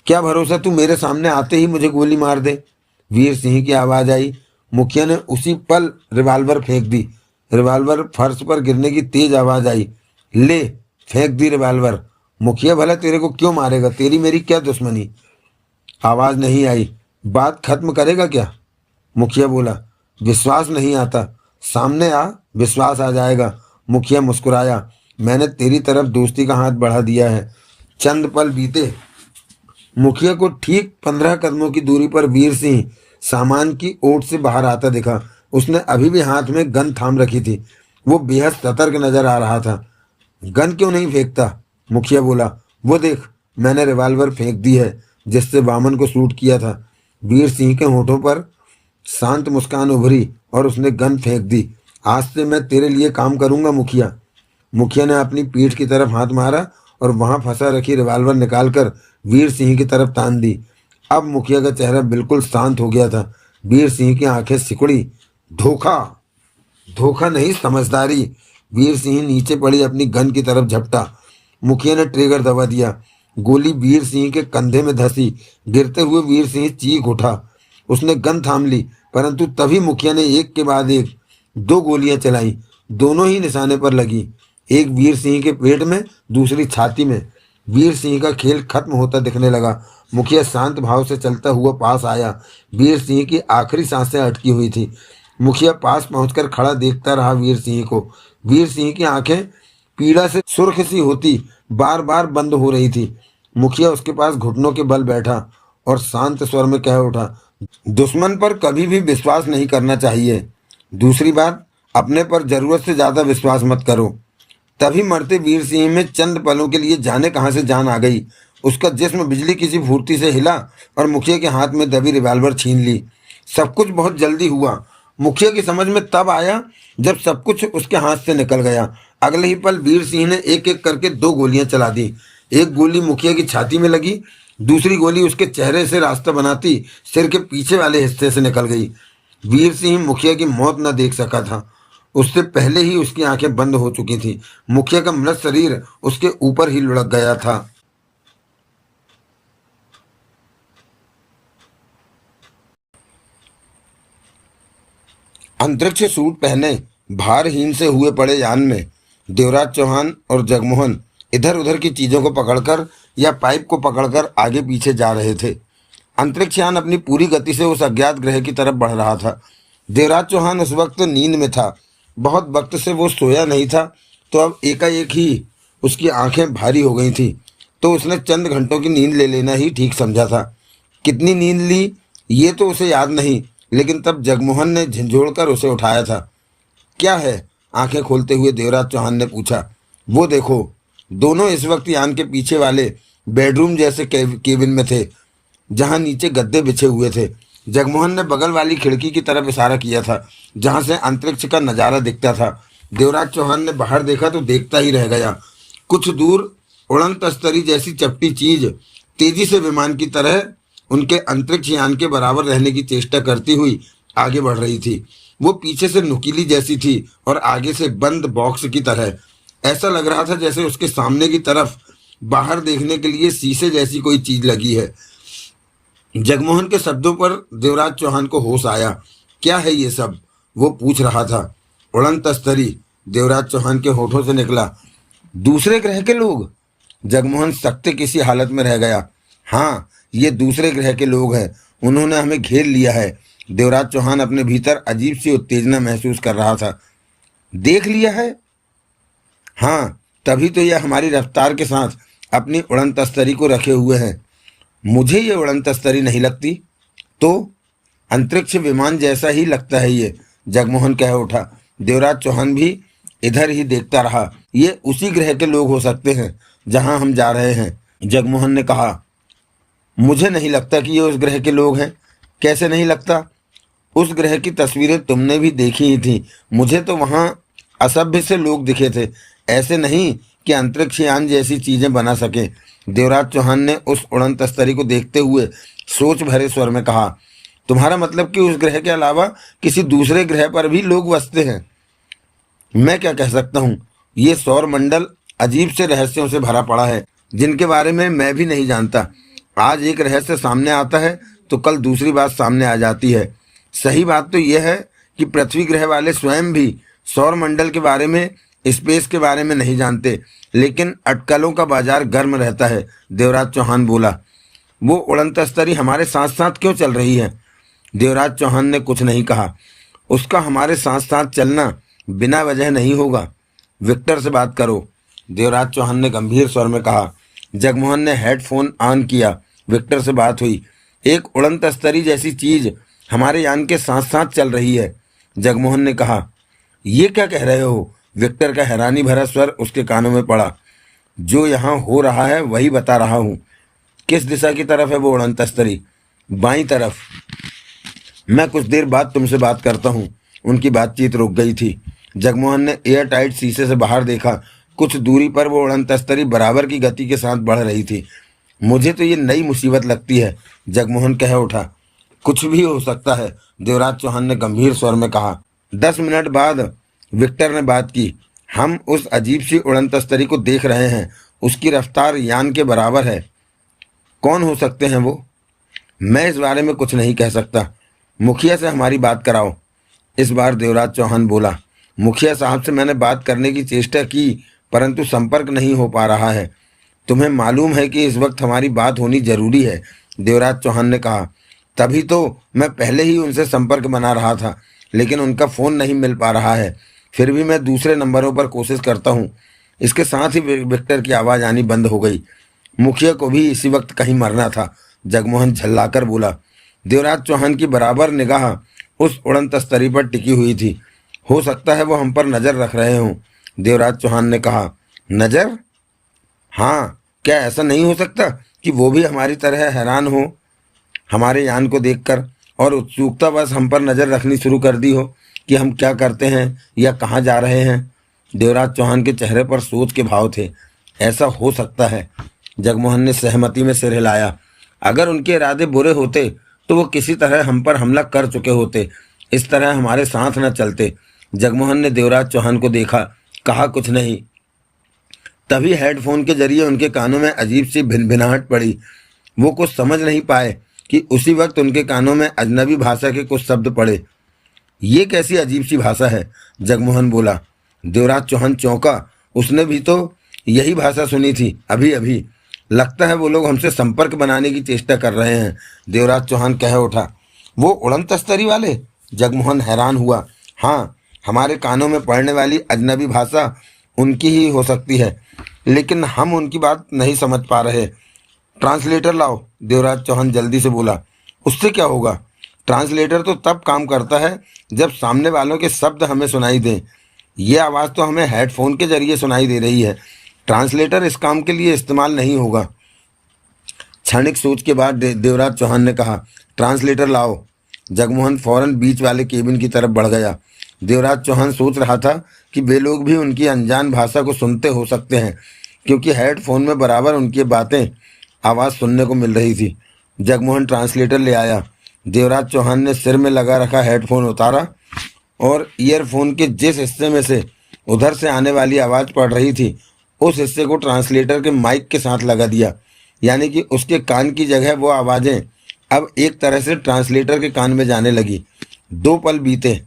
क्या भरोसा तू मेरे सामने आते ही मुझे गोली मार दे? वीर सिंह की आवाज आई। मुखिया ने उसी पल रिवाल्वर फेंक दी। रिवाल्वर फर्श पर गिरने की तेज आवाज आई। ले, फेंक दी रिवाल्वर। मुखिया भला तेरे को क्यों मारेगा? तेरी मेरी क्या दुश्मनी? आवाज नहीं आई। बात खत्म करेगा क्या? मुखिया बोला, विश्वास नहीं आता, सामने आ, विश्वास आ जाएगा। मुखिया मुस्कुराया, मैंने तेरी तरफ दोस्ती का हाथ बढ़ा दिया है। चंद पल बीते। मुखिया को ठीक 15 कदमों की दूरी पर वीर सिंह सामान की ओट से बाहर आता दिखा। उसने अभी भी हाथ में गन थाम रखी थी। वो बेहद सतर्क नजर आ रहा था। गन क्यों नहीं फेंकता? मुखिया बोला, वो देख, मैंने रिवॉल्वर फेंक दी है जिससे वामन को शूट किया था। वीर सिंह के होठों पर शांत मुस्कान उभरी और उसने गन फेंक दी। आज से मैं तेरे लिए काम करूंगा मुखिया। मुखिया ने अपनी पीठ की तरफ हाथ मारा और वहां फंसा रखी रिवॉल्वर निकालकर वीर सिंह की तरफ तान दी। अब मुखिया का चेहरा बिल्कुल शांत हो गया था। वीर सिंह की आंखें सिकुड़ी। धोखा, धोखा नहीं, समझदारी। वीर सिंह नीचे पड़ी अपनी गन की तरफ झपटा। मुखिया ने ट्रिगर दबा दिया। गोली वीर सिंह के कंधे में धंसी। गिरते हुए वीर सिंह चीख उठा। उसने गन थाम ली, परंतु तभी मुखिया ने एक के बाद एक 2 गोलियां चलाई। दोनों ही निशाने पर लगी। एक वीर सिंह के पेट में, दूसरी छाती में। वीर सिंह का खेल खत्म होता दिखने लगा। मुखिया शांत भाव से चलता हुआ पास आया। वीर सिंह की आखिरी सांसें अटकी हुई थी। मुखिया पास पहुंचकर खड़ा देखता रहा वीर सिंह को। वीर सिंह की आंखें पीड़ा से सुर्ख सी होती बार बार बंद हो रही थी। मुखिया उसके पास घुटनों के बल बैठा और शांत स्वर में कह उठा, दुश्मन पर कभी भी विश्वास नहीं करना चाहिए। दूसरी बात, अपने पर जरूरत से ज्यादा विश्वास मत करो। तभी मरते वीर सिंह में चंद पलों के लिए जाने कहां से जान आ गई। उसका जिस्म बिजली की सी फुर्ती से हिला और मुखिया के हाथ में दबी रिवॉल्वर छीन ली। सब कुछ बहुत जल्दी हुआ। मुखिया की समझ में तब आया जब सब कुछ उसके हाथ से निकल गया। अगले ही पल वीर सिंह ने एक एक करके 2 गोलियां चला दी। एक गोली मुखिया की छाती में लगी, दूसरी गोली उसके चेहरे से रास्ता बनाती सिर के पीछे वाले हिस्से से निकल गई। वीर सिंह मुखिया की मौत न देख सका था। उससे पहले ही उसकी आंखें बंद हो चुकी थी। मुखिया का मृत शरीर उसके ऊपर ही लुढ़क गया था। अंतरिक्ष सूट पहने भारहीन से हुए पड़े यान में देवराज चौहान और जगमोहन इधर उधर की चीजों को पकड़कर या पाइप को पकड़कर आगे पीछे जा रहे थे। अंतरिक्ष यान अपनी पूरी गति से उस अज्ञात ग्रह की तरफ बढ़ रहा था। देवराज चौहान उस वक्त नींद में था। बहुत वक्त से वो सोया नहीं था, तो अब एकाएक ही उसकी आंखें भारी हो गई थी। तो उसने चंद घंटों की नींद ले लेना ही ठीक समझा था। कितनी नींद ली ये तो उसे याद नहीं, लेकिन तब जगमोहन ने झंझोड़कर उसे उठाया था। क्या है? आंखें खोलते हुए देवराज चौहान ने पूछा। वो देखो। दोनों इस वक्त यान के पीछे वाले बेडरूम जैसे केबिन में थे, जहां नीचे गद्दे बिछे हुए थे। जगमोहन ने बगल वाली खिड़की की तरफ इशारा किया था, जहां से अंतरिक्ष का नजारा दिखता था। देवराज चौहान ने बाहर देखा तो देखता ही रह गया। कुछ दूर उड़न तस्तरी जैसी चपटी चीज तेजी से विमान की तरह उनके अंतरिक्ष यान के बराबर रहने की चेष्टा करती हुई आगे बढ़ रही थी। वो पीछे से नुकीली जैसी थी और आगे से बंद बॉक्स की तरह। ऐसा लग रहा था जैसे उसके सामने की तरफ बाहर देखने के लिए शीशे जैसी कोई चीज लगी है। जगमोहन के शब्दों पर देवराज चौहान को होश आया। क्या है ये सब? वो पूछ रहा था। उड़न तस्तरी, देवराज चौहान के होठों से निकला। दूसरे ग्रह के लोग? जगमोहन सख्त किसी हालत में रह गया। हाँ, ये दूसरे ग्रह के लोग हैं। उन्होंने हमें घेर लिया है। देवराज चौहान अपने भीतर अजीब सी उत्तेजना महसूस कर रहा था। देख लिया है? हाँ, तभी तो यह हमारी रफ्तार के साथ अपनी उड़न तस्तरी को रखे हुए हैं। मुझे ये उड़न तस्तरी नहीं लगती। तो अंतरिक्ष विमान जैसा ही लगता है ये, जगमोहन कह उठा। देवराज चौहान भी इधर ही देखता रहा। ये उसी ग्रह के लोग हो सकते हैं जहां हम जा रहे हैं, जगमोहन ने कहा। मुझे नहीं लगता कि ये उस ग्रह के लोग हैं। कैसे नहीं लगता? उस ग्रह की तस्वीरें तुमने भी देखी ही थी। मुझे तो वहां असभ्य से लोग दिखे थे, ऐसे नहीं कि अंतरिक्ष यान जैसी चीजें बना सके। देवराज चौहान ने उस उड़न तस्तरी को देखते हुए सोच भरे स्वर में कहा। तुम्हारा मतलब कि उस ग्रह के अलावा किसी दूसरे ग्रह पर भी लोग बसते हैं? मैं क्या कह सकता हूँ। ये सौर मंडल अजीब से रहस्यों से भरा पड़ा है, जिनके बारे में मैं भी नहीं जानता। आज एक रहस्य सामने आता है तो कल दूसरी बात सामने आ जाती है। सही बात तो यह है कि पृथ्वी ग्रह वाले स्वयं भी सौर मंडल के बारे में, स्पेस के बारे में नहीं जानते, लेकिन अटकलों का बाजार गर्म रहता है। देवराज चौहान बोला। वो उड़न तस्तरी हमारे साथ साथ क्यों चल रही है? देवराज चौहान ने कुछ नहीं कहा। उसका हमारे साथ साथ चलना बिना वजह नहीं होगा। विक्टर से बात करो, देवराज चौहान ने गंभीर स्वर में कहा। जगमोहन ने हेडफोन ऑन किया। विक्टर से बात हुई। एक उड़न तस्तरी जैसी चीज हमारे यान के साथ साथ चल रही है, जगमोहन ने कहा। ये क्या कह रहे हो? विक्टर का हैरानी भरा स्वर उसके कानों में पड़ा। जो यहाँ हो रहा है वही बता रहा हूँ। किस दिशा की तरफ है वो उड़न तस्तरी? बाईं तरफ। मैं कुछ देर बाद तुमसे बात करता हूँ। उनकी बातचीत रुक गई थी। जगमोहन ने एयर टाइट शीशे से बाहर देखा। कुछ दूरी पर वो उड़न तस्तरी बराबर की गति के साथ बढ़ रही थी। मुझे तो ये नई मुसीबत लगती है, जगमोहन कह उठा। कुछ भी हो सकता है, देवराज चौहान ने गंभीर स्वर में कहा। 10 मिनट बाद विक्टर ने बात की। हम उस अजीब सी उड़न तस्तरी को देख रहे हैं। उसकी रफ्तार यान के बराबर है। कौन हो सकते हैं वो? मैं इस बारे में कुछ नहीं कह सकता। मुखिया से हमारी बात कराओ। इस बार देवराज चौहान बोला। मुखिया साहब से मैंने बात करने की चेष्टा की, परंतु संपर्क नहीं हो पा रहा है। तुम्हें मालूम है कि इस वक्त हमारी बात होनी जरूरी है, देवराज चौहान ने कहा। तभी तो मैं पहले ही उनसे संपर्क बना रहा था, लेकिन उनका फ़ोन नहीं मिल पा रहा है। फिर भी मैं दूसरे नंबरों पर कोशिश करता हूँ। इसके साथ ही विक्टर की आवाज़ आनी बंद हो गई। मुखिया को भी इसी वक्त कहीं मरना था, जगमोहन झल्लाकर बोला। देवराज चौहान की बराबर निगाह उस उड़न तस्तरी पर टिकी हुई थी। हो सकता है वो हम पर नज़र रख रहे हों, देवराज चौहान ने कहा। नज़र? हाँ, क्या ऐसा नहीं हो सकता कि वो भी हमारी तरह हैरान हो हमारे यान को देखकर, और उत्सुकतावश हम पर नज़र रखनी शुरू कर दी हो कि हम क्या करते हैं या कहाँ जा रहे हैं? देवराज चौहान के चेहरे पर सोच के भाव थे। ऐसा हो सकता है, जगमोहन ने सहमति में सिर हिलाया। अगर उनके इरादे बुरे होते तो वो किसी तरह हम पर हमला कर चुके होते। इस तरह हमारे साथ न चलते। जगमोहन ने देवराज चौहान को देखा, कहा कुछ नहीं। तभी हेडफोन के जरिए उनके कानों में अजीब सी भिनभिनाहट पड़ी। वो कुछ समझ नहीं पाए कि उसी वक्त उनके कानों में अजनबी भाषा के कुछ शब्द पड़े। ये कैसी अजीब सी भाषा है, जगमोहन बोला। देवराज चौहान चौंका। उसने भी तो यही भाषा सुनी थी अभी अभी। लगता है वो लोग हमसे संपर्क बनाने की चेष्टा कर रहे हैं, देवराज चौहान कह उठा। वो उड़न तस्तरी वाले? जगमोहन हैरान हुआ। हाँ, हमारे कानों में पड़ने वाली अजनबी भाषा उनकी ही हो सकती है, लेकिन हम उनकी बात नहीं समझ पा रहे। ट्रांसलेटर लाओ, देवराज चौहान जल्दी से बोला। उससे क्या होगा? ट्रांसलेटर तो तब काम करता है जब सामने वालों के शब्द हमें सुनाई दें। ये आवाज़ तो हमें हेडफोन के जरिए सुनाई दे रही है। ट्रांसलेटर इस काम के लिए इस्तेमाल नहीं होगा। क्षणिक सोच के बाद देवराज चौहान ने कहा, ट्रांसलेटर लाओ। जगमोहन फौरन बीच वाले केबिन की तरफ बढ़ गया। देवराज चौहान सोच रहा था कि वे लोग भी उनकी अनजान भाषा को सुनते हो सकते हैं, क्योंकि हेडफोन में बराबर उनकी बातें आवाज़ सुनने को मिल रही थी। जगमोहन ट्रांसलेटर ले आया। देवराज चौहान ने सिर में लगा रखा हेडफोन उतारा और ईयरफोन के जिस हिस्से में से उधर से आने वाली आवाज़ पड़ रही थी, उस हिस्से को ट्रांसलेटर के माइक के साथ लगा दिया। यानी कि उसके कान की जगह वो आवाज़ें अब एक तरह से ट्रांसलेटर के कान में जाने लगी। 2 पल बीते,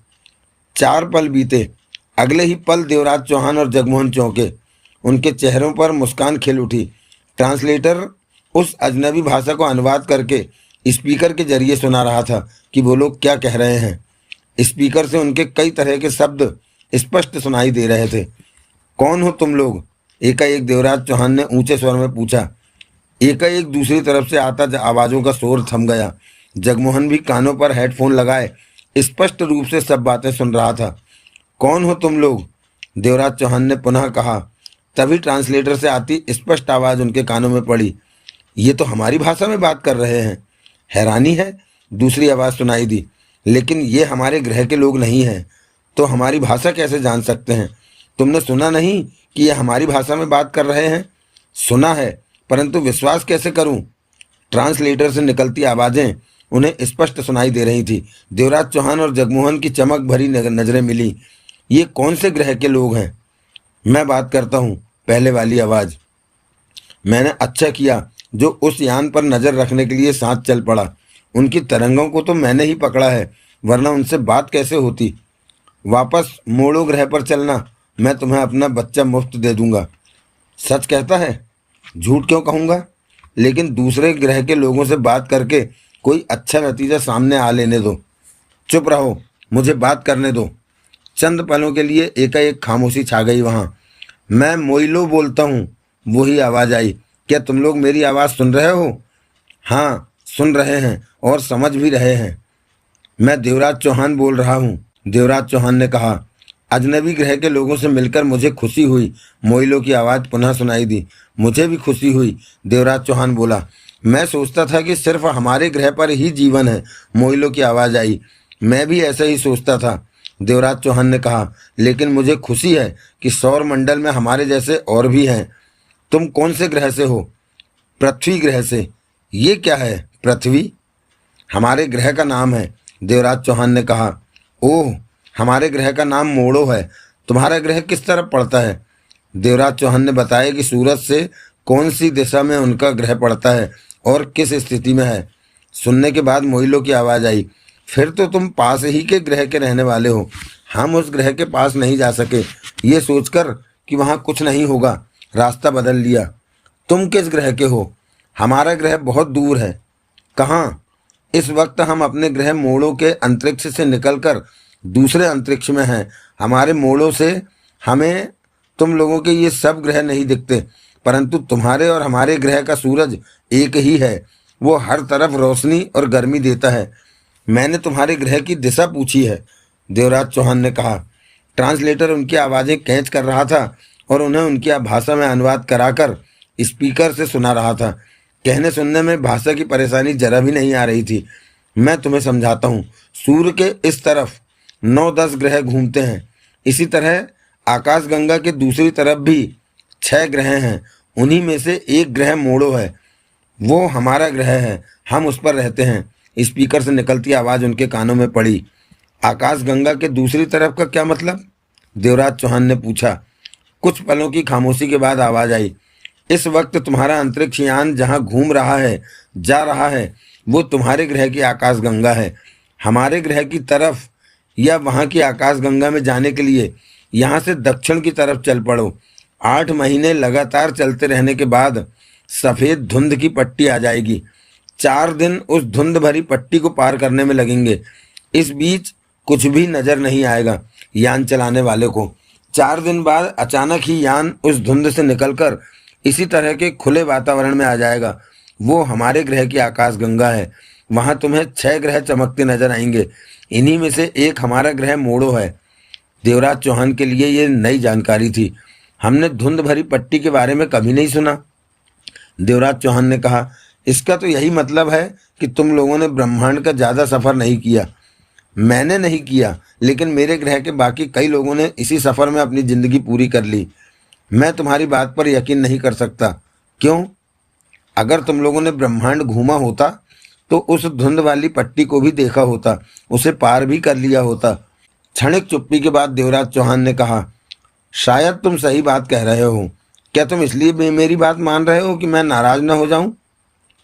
4 पल बीते। अगले ही पल देवराज चौहान और जगमोहन चौंके। उनके चेहरों पर मुस्कान खिल उठी। ट्रांसलेटर उस अजनबी भाषा को अनुवाद करके स्पीकर के जरिए सुना रहा था कि वो लोग क्या कह रहे हैं। स्पीकर से उनके कई तरह के शब्द स्पष्ट सुनाई दे रहे थे। कौन हो तुम लोग? एकाएक देवराज चौहान ने ऊंचे स्वर में पूछा। एकाएक दूसरी तरफ से आता आवाज़ों का शोर थम गया। जगमोहन भी कानों पर हेडफोन लगाए स्पष्ट रूप से सब बातें सुन रहा था। कौन हो तुम लोग? देवराज चौहान ने पुनः कहा। तभी ट्रांसलेटर से आती स्पष्ट आवाज़ उनके कानों में पड़ी। ये तो हमारी भाषा में बात कर रहे हैं। हैरानी है, दूसरी आवाज़ सुनाई दी। लेकिन ये हमारे ग्रह के लोग नहीं हैं, तो हमारी भाषा कैसे जान सकते हैं? तुमने सुना नहीं कि ये हमारी भाषा में बात कर रहे हैं? सुना है, परंतु विश्वास कैसे करूं? ट्रांसलेटर से निकलती आवाज़ें उन्हें स्पष्ट सुनाई दे रही थी। देवराज चौहान और जगमोहन की चमक भरी नजरें मिली। ये कौन से ग्रह के लोग हैं? मैं बात करता हूँ, पहले वाली आवाज़। मैंने अच्छा किया जो उस यान पर नज़र रखने के लिए साथ चल पड़ा। उनकी तरंगों को तो मैंने ही पकड़ा है, वरना उनसे बात कैसे होती? वापस मोड़ो ग्रह पर चलना, मैं तुम्हें अपना बच्चा मुफ्त दे दूंगा। सच कहता है? झूठ क्यों कहूँगा? लेकिन दूसरे ग्रह के लोगों से बात करके कोई अच्छा नतीजा सामने आ लेने दो। चुप रहो, मुझे बात करने दो। चंद पलों के लिए एकाएक खामोशी छा गई वहां। मैं मोइलो बोलता हूँ, वही आवाज आई। क्या तुम लोग मेरी आवाज सुन रहे हो? हाँ, सुन रहे हैं और समझ भी रहे हैं। मैं देवराज चौहान बोल रहा हूँ, देवराज चौहान ने कहा। अजनबी ग्रह के लोगों से मिलकर मुझे खुशी हुई, मोइलो की आवाज़ पुनः सुनाई दी। मुझे भी खुशी हुई, देवराज चौहान बोला। मैं सोचता था कि सिर्फ हमारे ग्रह पर ही जीवन है, मोइलो की आवाज़ आई। मैं भी ऐसा ही सोचता था, देवराज चौहान ने कहा। लेकिन मुझे खुशी है कि सौर मंडल में हमारे जैसे और भी हैं। तुम कौन से ग्रह से हो? पृथ्वी ग्रह से। ये क्या है पृथ्वी? हमारे ग्रह का नाम है, देवराज चौहान ने कहा। ओह, हमारे ग्रह का नाम मोड़ो है। तुम्हारा ग्रह किस तरफ पड़ता है? देवराज चौहान ने बताया कि सूरज से कौन सी दिशा में उनका ग्रह पड़ता है और किस स्थिति में है। सुनने के बाद मोइलो की आवाज़ आई। फिर तो तुम पास ही के ग्रह के रहने वाले हो। हम उस ग्रह के पास नहीं जा सके, ये सोचकर कि वहाँ कुछ नहीं होगा, रास्ता बदल लिया। तुम किस ग्रह के हो? हमारा ग्रह बहुत दूर है। कहाँ? इस वक्त हम अपने ग्रह मोड़ों के अंतरिक्ष से निकलकर दूसरे अंतरिक्ष में हैं। हमारे मोड़ों से हमें तुम लोगों के ये सब ग्रह नहीं दिखते, परंतु तुम्हारे और हमारे ग्रह का सूरज एक ही है। वो हर तरफ रोशनी और गर्मी देता है। मैंने तुम्हारे ग्रह की दिशा पूछी है, देवराज चौहान ने कहा। ट्रांसलेटर उनकी आवाज़ें कैच कर रहा था और उन्हें उनकी भाषा में अनुवाद कराकर स्पीकर से सुना रहा था। कहने सुनने में भाषा की परेशानी जरा भी नहीं आ रही थी। मैं तुम्हें समझाता हूँ। सूर्य के इस तरफ 9-10 ग्रह घूमते हैं। इसी तरह आकाशगंगा के दूसरी तरफ भी 6 ग्रह हैं। उन्हीं में से एक ग्रह मोड़ो है, वो हमारा ग्रह है। हम उस पर रहते हैं। स्पीकर से निकलती आवाज़ उनके कानों में पड़ी। आकाशगंगा के दूसरी तरफ का क्या मतलब? देवराज चौहान ने पूछा। कुछ पलों की खामोशी के बाद आवाज़ आई। इस वक्त तुम्हारा अंतरिक्ष यान जहाँ घूम रहा है, जा रहा है, वो तुम्हारे ग्रह की आकाशगंगा है। हमारे ग्रह की तरफ या वहाँ की आकाशगंगा में जाने के लिए यहाँ से दक्षिण की तरफ चल पड़ो। 8 महीने लगातार चलते रहने के बाद सफ़ेद धुंध की पट्टी आ जाएगी। 4 दिन उस धुंध भरी पट्टी को पार करने में लगेंगे। इस बीच कुछ भी नजर नहीं आएगा यान चलाने वाले को। 4 दिन बाद अचानक ही यान उस धुंध से निकलकर इसी तरह के खुले वातावरण में आ जाएगा। वो हमारे ग्रह की आकाशगंगा है। वहाँ तुम्हें 6 ग्रह चमकते नजर आएंगे। इन्हीं में से एक हमारा ग्रह मोड़ो है। देवराज चौहान के लिए ये नई जानकारी थी। हमने धुंध भरी पट्टी के बारे में कभी नहीं सुना, देवराज चौहान ने कहा। इसका तो यही मतलब है कि तुम लोगों ने ब्रह्मांड का ज़्यादा सफ़र नहीं किया। मैंने नहीं किया, लेकिन मेरे ग्रह के बाकी कई लोगों ने इसी सफ़र में अपनी ज़िंदगी पूरी कर ली। मैं तुम्हारी बात पर यकीन नहीं कर सकता। क्यों? अगर तुम लोगों ने ब्रह्मांड घूमा होता तो उस धुंध वाली पट्टी को भी देखा होता, उसे पार भी कर लिया होता। क्षणिक चुप्पी के बाद देवराज चौहान ने कहा, शायद तुम सही बात कह रहे हो। क्या तुम इसलिए मेरी बात मान रहे हो कि मैं नाराज न हो जाऊं?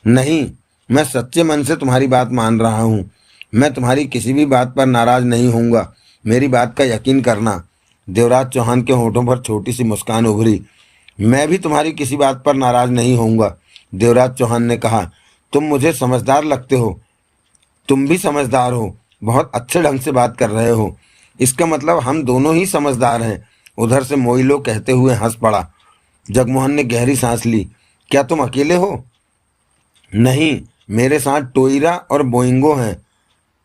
नहीं, मैं सच्चे मन से तुम्हारी बात मान रहा हूं। मैं तुम्हारी किसी भी बात पर नाराज नहीं होऊंगा। मेरी बात का यकीन करना। देवराज चौहान के होठों पर छोटी सी मुस्कान उभरी। मैं भी तुम्हारी किसी बात पर नाराज नहीं होऊंगा, देवराज चौहान ने कहा। तुम मुझे समझदार लगते हो। तुम भी समझदार हो, बहुत अच्छे ढंग से बात कर रहे हो। इसका मतलब हम दोनों ही समझदार हैं, उधर से मोइलो कहते हुए हंस पड़ा। जगमोहन ने गहरी सांस ली। क्या तुम अकेले हो? नहीं, मेरे साथ टोइरा और बोइंगो हैं।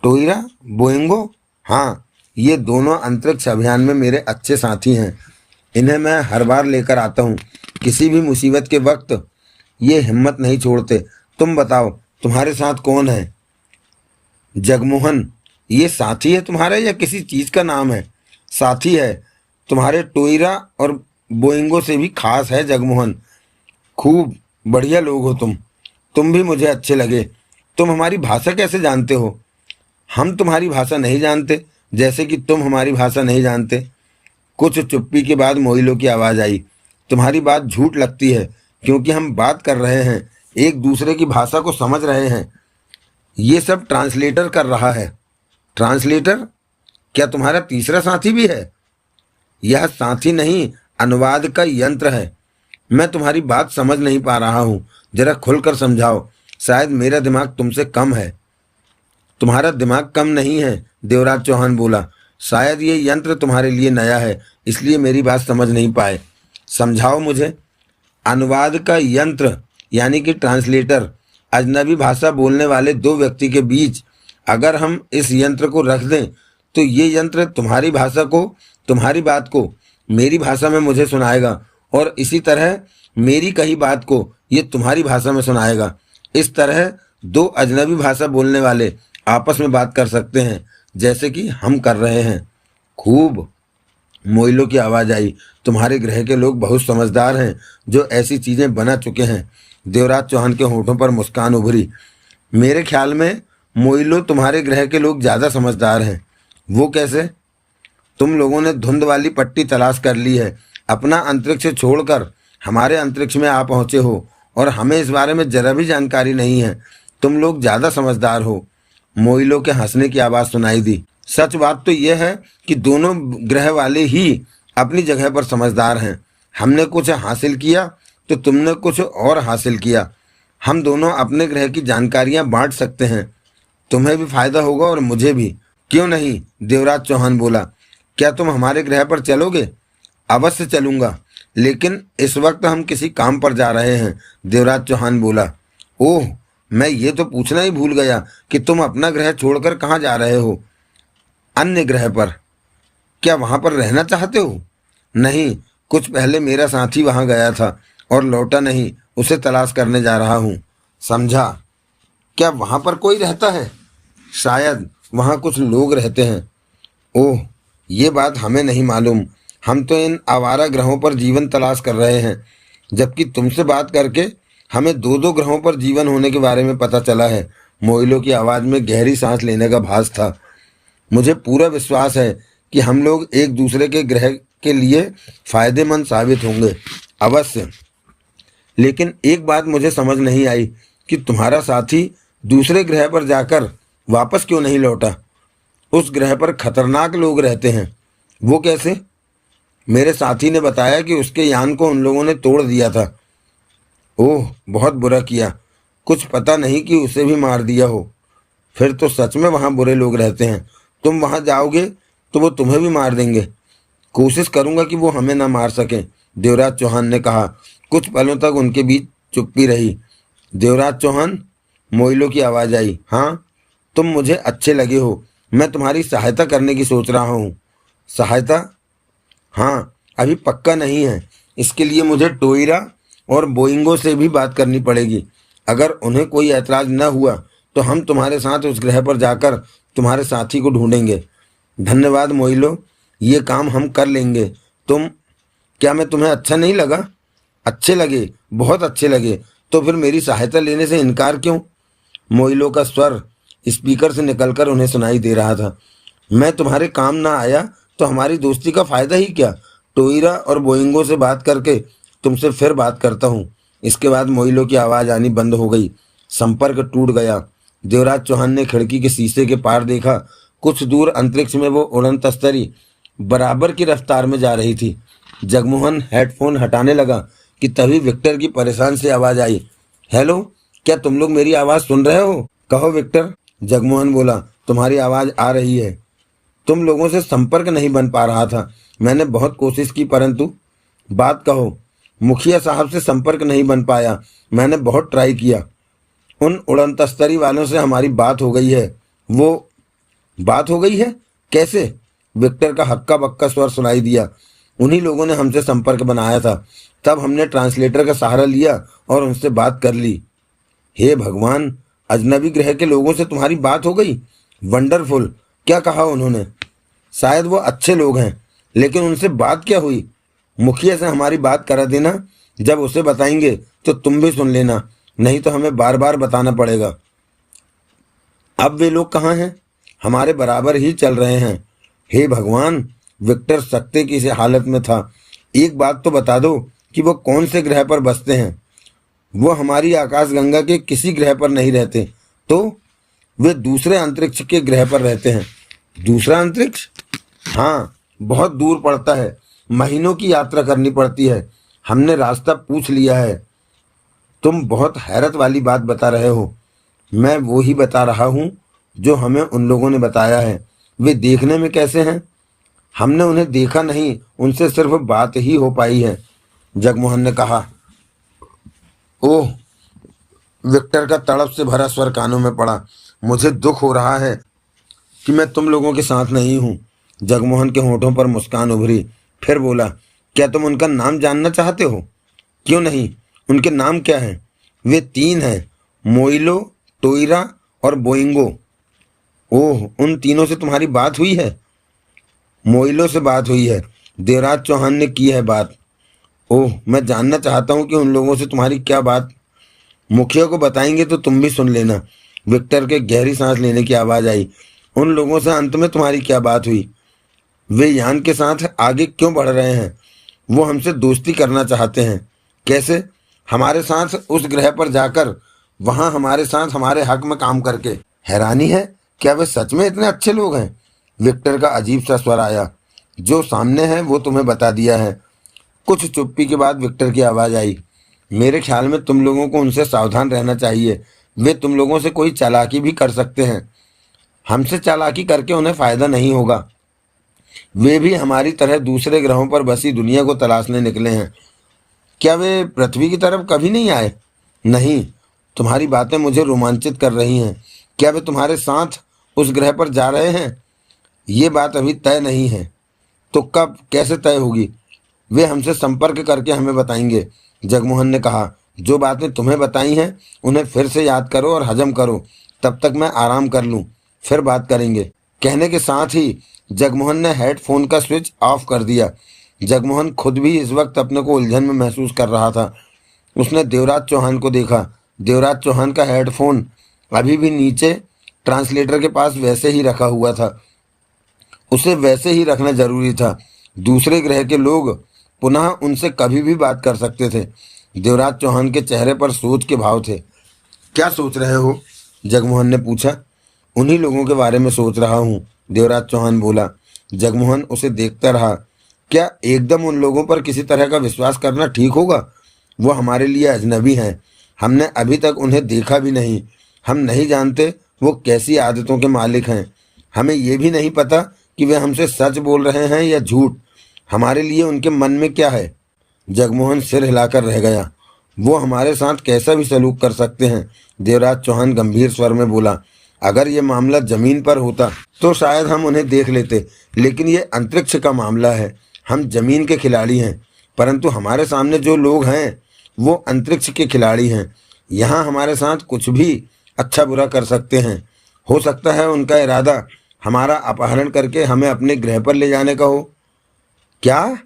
टोइरा, बोइंगो? हाँ, ये दोनों अंतरिक्ष अभियान में मेरे अच्छे साथी हैं। इन्हें मैं हर बार लेकर आता हूँ। किसी भी मुसीबत के वक्त ये हिम्मत नहीं छोड़ते। तुम बताओ, तुम्हारे साथ कौन है? जगमोहन, ये साथी है तुम्हारा या किसी चीज़ का नाम है? साथी है। तुम्हारे टोइरा और बोइंगो से भी खास है जगमोहन। खूब बढ़िया लोग हो तुम भी मुझे अच्छे लगे। तुम हमारी भाषा कैसे जानते हो? हम तुम्हारी भाषा नहीं जानते, जैसे कि तुम हमारी भाषा नहीं जानते। कुछ चुप्पी के बाद मोइलो की आवाज़ आई। तुम्हारी बात झूठ लगती है, क्योंकि हम बात कर रहे हैं, एक दूसरे की भाषा को समझ रहे हैं। ये सब ट्रांसलेटर कर रहा है। ट्रांसलेटर? क्या तुम्हारा तीसरा साथी भी है? यह साथी नहीं, अनुवाद का यंत्र है। मैं तुम्हारी बात समझ नहीं पा रहा हूँ, जरा खुलकर समझाओ। शायद मेरा दिमाग तुमसे कम है। तुम्हारा दिमाग कम नहीं है, देवराज चौहान बोला। शायद ये यंत्र तुम्हारे लिए नया है, इसलिए मेरी बात समझ नहीं पाए। समझाओ मुझे। अनुवाद का यंत्र यानी कि ट्रांसलेटर, अजनबी भाषा बोलने वाले दो व्यक्ति के बीच अगर हम इस यंत्र को रख दें तो ये यंत्र तुम्हारी भाषा को, तुम्हारी बात को मेरी भाषा में मुझे सुनाएगा और इसी तरह मेरी कही बात को ये तुम्हारी भाषा में सुनाएगा। इस तरह दो अजनबी भाषा बोलने वाले आपस में बात कर सकते हैं, जैसे कि हम कर रहे हैं। खूब, मोइलो की आवाज़ आई। तुम्हारे ग्रह के लोग बहुत समझदार हैं जो ऐसी चीज़ें बना चुके हैं। देवराज चौहान के होठों पर मुस्कान उभरी। मेरे ख्याल में मोइलो, तुम्हारे ग्रह के लोग ज़्यादा समझदार हैं। वो कैसे? तुम लोगों ने धुंध वाली पट्टी तलाश कर ली है, अपना अंतरिक्ष छोड़कर हमारे अंतरिक्ष में आ पहुँचे हो और हमें इस बारे में जरा भी जानकारी नहीं है। तुम लोग ज़्यादा समझदार हो। मोइलो के हंसने की आवाज़ सुनाई दी। सच बात तो यह है कि दोनों ग्रह वाले ही अपनी जगह पर समझदार हैं। हमने कुछ हासिल किया तो तुमने कुछ और हासिल किया। हम दोनों अपने ग्रह की जानकारियां बांट सकते हैं। तुम्हें भी फायदा होगा और मुझे भी। क्यों नहीं? देवराज चौहान बोला। क्या तुम हमारे ग्रह पर चलोगे? अवश्य चलूंगा, लेकिन इस वक्त हम किसी काम पर जा रहे हैं, देवराज चौहान बोला। ओह, मैं ये तो पूछना ही भूल गया कि तुम अपना ग्रह छोड़कर कहाँ जा रहे हो? अन्य ग्रह पर। क्या वहाँ पर रहना चाहते हो? नहीं, कुछ पहले मेरा साथी वहाँ गया था और लौटा नहीं, उसे तलाश करने जा रहा हूँ। समझा। क्या वहाँ पर कोई रहता है? शायद वहाँ कुछ लोग रहते हैं। ओह, ये बात हमें नहीं मालूम। हम तो इन आवारा ग्रहों पर जीवन तलाश कर रहे हैं, जबकि तुमसे बात करके हमें दो दो ग्रहों पर जीवन होने के बारे में पता चला है। मोइलो की आवाज़ में गहरी सांस लेने का भास था। मुझे पूरा विश्वास है कि हम लोग एक दूसरे के ग्रह के लिए फायदेमंद साबित होंगे, अवश्य। लेकिन एक बात मुझे समझ नहीं आई कि तुम्हारा साथी दूसरे ग्रह पर जाकर वापस क्यों नहीं लौटा? उस ग्रह पर खतरनाक लोग रहते हैं। वो कैसे? मेरे साथी ने बताया कि उसके यान को उन लोगों ने तोड़ दिया था। ओह, बहुत बुरा किया। कुछ पता नहीं कि उसे भी मार दिया हो। फिर तो सच में वहाँ बुरे लोग रहते हैं। तुम वहाँ जाओगे तो वो तुम्हें भी मार देंगे। कोशिश करूँगा कि वो हमें ना मार सकें, देवराज चौहान ने कहा। कुछ पलों तक उनके बीच चुप्पी रही। देवराज चौहान, मोइलो की आवाज़ आई। हाँ, तुम मुझे अच्छे लगे हो। मैं तुम्हारी सहायता करने की सोच रहा हूँ। सहायता? हाँ, अभी पक्का नहीं है। इसके लिए मुझे टोइरा और बोइंगो से भी बात करनी पड़ेगी। अगर उन्हें कोई ऐतराज़ न हुआ तो हम तुम्हारे साथ उस ग्रह पर जाकर तुम्हारे साथी को ढूंढेंगे। धन्यवाद मोइलो, ये काम हम कर लेंगे। क्या मैं तुम्हें अच्छा नहीं लगा? अच्छे लगे, बहुत अच्छे लगे। तो फिर मेरी सहायता लेने से इनकार क्यों? मोइलो का स्वर स्पीकर से निकलकर उन्हें सुनाई दे रहा था। मैं तुम्हारे काम ना आया तो हमारी दोस्ती का फायदा ही क्या? टोइरा और बोइंगो से बात करके तुमसे फिर बात करता हूँ। इसके बाद मोइलो की आवाज़ आनी बंद हो गई। संपर्क टूट गया। देवराज चौहान ने खिड़की के शीशे के पार देखा। कुछ दूर अंतरिक्ष में वो उड़न तस्तरी बराबर की रफ्तार में जा रही थी। जगमोहन हेडफोन हटाने लगा कि तभी विक्टर की परेशान से आवाज़ आई। हेलो, क्या तुम लोग मेरी आवाज़ सुन रहे हो? कहो विक्टर, जगमोहन बोला। तुम्हारी आवाज़ आ रही है। तुम लोगों से संपर्क नहीं बन पा रहा था। मैंने बहुत कोशिश की, परंतु बात कहो। मुखिया साहब से संपर्क नहीं बन पाया। मैंने बहुत ट्राई किया। उन उड़न तस्तरी वालों से हमारी बात हो गई है। वो बात हो गई है? कैसे? विक्टर का हक्का बक्का स्वर सुनाई दिया। उन्हीं लोगों ने हमसे संपर्क बनाया था। तब हमने ट्रांसलेटर का सहारा लिया और उनसे बात कर ली। हे भगवान, अजनबी ग्रह के लोगों से तुम्हारी बात हो गई? वंडरफुल। क्या कहा उन्होंने? शायद वो अच्छे लोग हैं, लेकिन उनसे बात क्या हुई? मुखिया से हमारी बात करा देना। जब उसे बताएंगे तो तुम भी सुन लेना, नहीं तो हमें बार बार बताना पड़ेगा। अब वे लोग कहाँ हैं? हमारे बराबर ही चल रहे हैं। हे भगवान, विक्टर सकते की से हालत में था। एक बात तो बता दो कि वो कौन से ग्रह पर बसते हैं? वो हमारी आकाशगंगा के किसी ग्रह पर नहीं रहते। तो वे दूसरे अंतरिक्ष के ग्रह पर रहते हैं। दूसरा अंतरिक्ष? हाँ, बहुत दूर पड़ता है। महीनों की यात्रा करनी पड़ती है। हमने रास्ता पूछ लिया है। तुम बहुत हैरत वाली बात बता रहे हो। मैं वो ही बता रहा हूँ। जो हमें उन लोगों ने बताया है वे देखने में कैसे हैं? हमने उन्हें देखा नहीं, उनसे सिर्फ बात ही हो पाई है। जगमोहन ने कहा। ओह, विक्टर का तड़प से भरा स्वर कानों में पड़ा। मुझे दुख हो रहा है कि मैं तुम लोगों के साथ नहीं हूँ। जगमोहन के होठों पर मुस्कान उभरी। फिर बोला, क्या तुम उनका नाम जानना चाहते हो? क्यों नहीं, उनके नाम क्या हैं? वे 3 हैं, मोइलो, टोइरा और बोइंगो। ओह, उन तीनों से तुम्हारी बात हुई है? मोइलो से बात हुई है, देवराज चौहान ने की है बात। ओह, मैं जानना चाहता हूँ कि उन लोगों से तुम्हारी क्या बात। मुखिया को बताएंगे तो तुम भी सुन लेना। विक्टर के गहरी सांस लेने की आवाज़ आई। उन लोगों से अंत में तुम्हारी क्या बात हुई? वे यान के साथ आगे क्यों बढ़ रहे हैं? वो हमसे दोस्ती करना चाहते हैं। कैसे? हमारे साथ उस ग्रह पर जाकर, वहां हमारे साथ हमारे हक में काम करके। हैरानी है, क्या वे सच में इतने अच्छे लोग हैं? विक्टर का अजीब सा स्वर आया। जो सामने है वो तुम्हें बता दिया है। कुछ चुप्पी के बाद विक्टर की आवाज़ आई। मेरे ख्याल में तुम लोगों को उनसे सावधान रहना चाहिए। वे तुम लोगों से कोई चालाकी भी कर सकते हैं। हमसे चालाकी करके उन्हें फ़ायदा नहीं होगा। वे भी हमारी तरह दूसरे ग्रहों पर बसी दुनिया को तलाशने निकले हैं। क्या वे पृथ्वी की तरफ कभी नहीं आए? नहीं। तुम्हारी बातें मुझे रोमांचित कर रही हैं। क्या वे तुम्हारे साथ उस ग्रह पर जा रहे हैं? ये बात अभी तय नहीं है। तो कब, कैसे तय होगी? वे हमसे संपर्क करके हमें बताएंगे। जगमोहन ने कहा। जो बातें तुम्हें बताई हैं उन्हें फिर से याद करो और हजम करो। तब तक मैं आराम कर लूँ, फिर बात करेंगे। कहने के साथ ही जगमोहन ने हेडफोन का स्विच ऑफ कर दिया। जगमोहन खुद भी इस वक्त अपने को उलझन में महसूस कर रहा था। उसने देवराज चौहान को देखा। देवराज चौहान का हेडफोन अभी भी नीचे ट्रांसलेटर के पास वैसे ही रखा हुआ था। उसे वैसे ही रखना जरूरी था। दूसरे ग्रह के लोग पुनः उनसे कभी भी बात कर सकते थे। देवराज चौहान के चेहरे पर सोच के भाव थे। क्या सोच रहे हो? जगमोहन ने पूछा। उन्हीं लोगों के बारे में सोच रहा हूँ, देवराज चौहान बोला। जगमोहन उसे देखता रहा। क्या एकदम उन लोगों पर किसी तरह का विश्वास करना ठीक होगा? वो हमारे लिए अजनबी हैं। हमने अभी तक उन्हें देखा भी नहीं। हम नहीं जानते वो कैसी आदतों के मालिक हैं। हमें ये भी नहीं पता कि वे हमसे सच बोल रहे हैं या झूठ। हमारे लिए उनके मन में क्या है? जगमोहन सिर हिलाकर रह गया। वो हमारे साथ कैसा भी सलूक कर सकते हैं, देवराज चौहान गंभीर स्वर में बोला। अगर ये मामला जमीन पर होता तो शायद हम उन्हें देख लेते, लेकिन ये अंतरिक्ष का मामला है। हम जमीन के खिलाड़ी हैं, परंतु हमारे सामने जो लोग हैं वो अंतरिक्ष के खिलाड़ी हैं। यहाँ हमारे साथ कुछ भी अच्छा बुरा कर सकते हैं। हो सकता है उनका इरादा हमारा अपहरण करके हमें अपने ग्रह पर ले जाने का हो। क्या?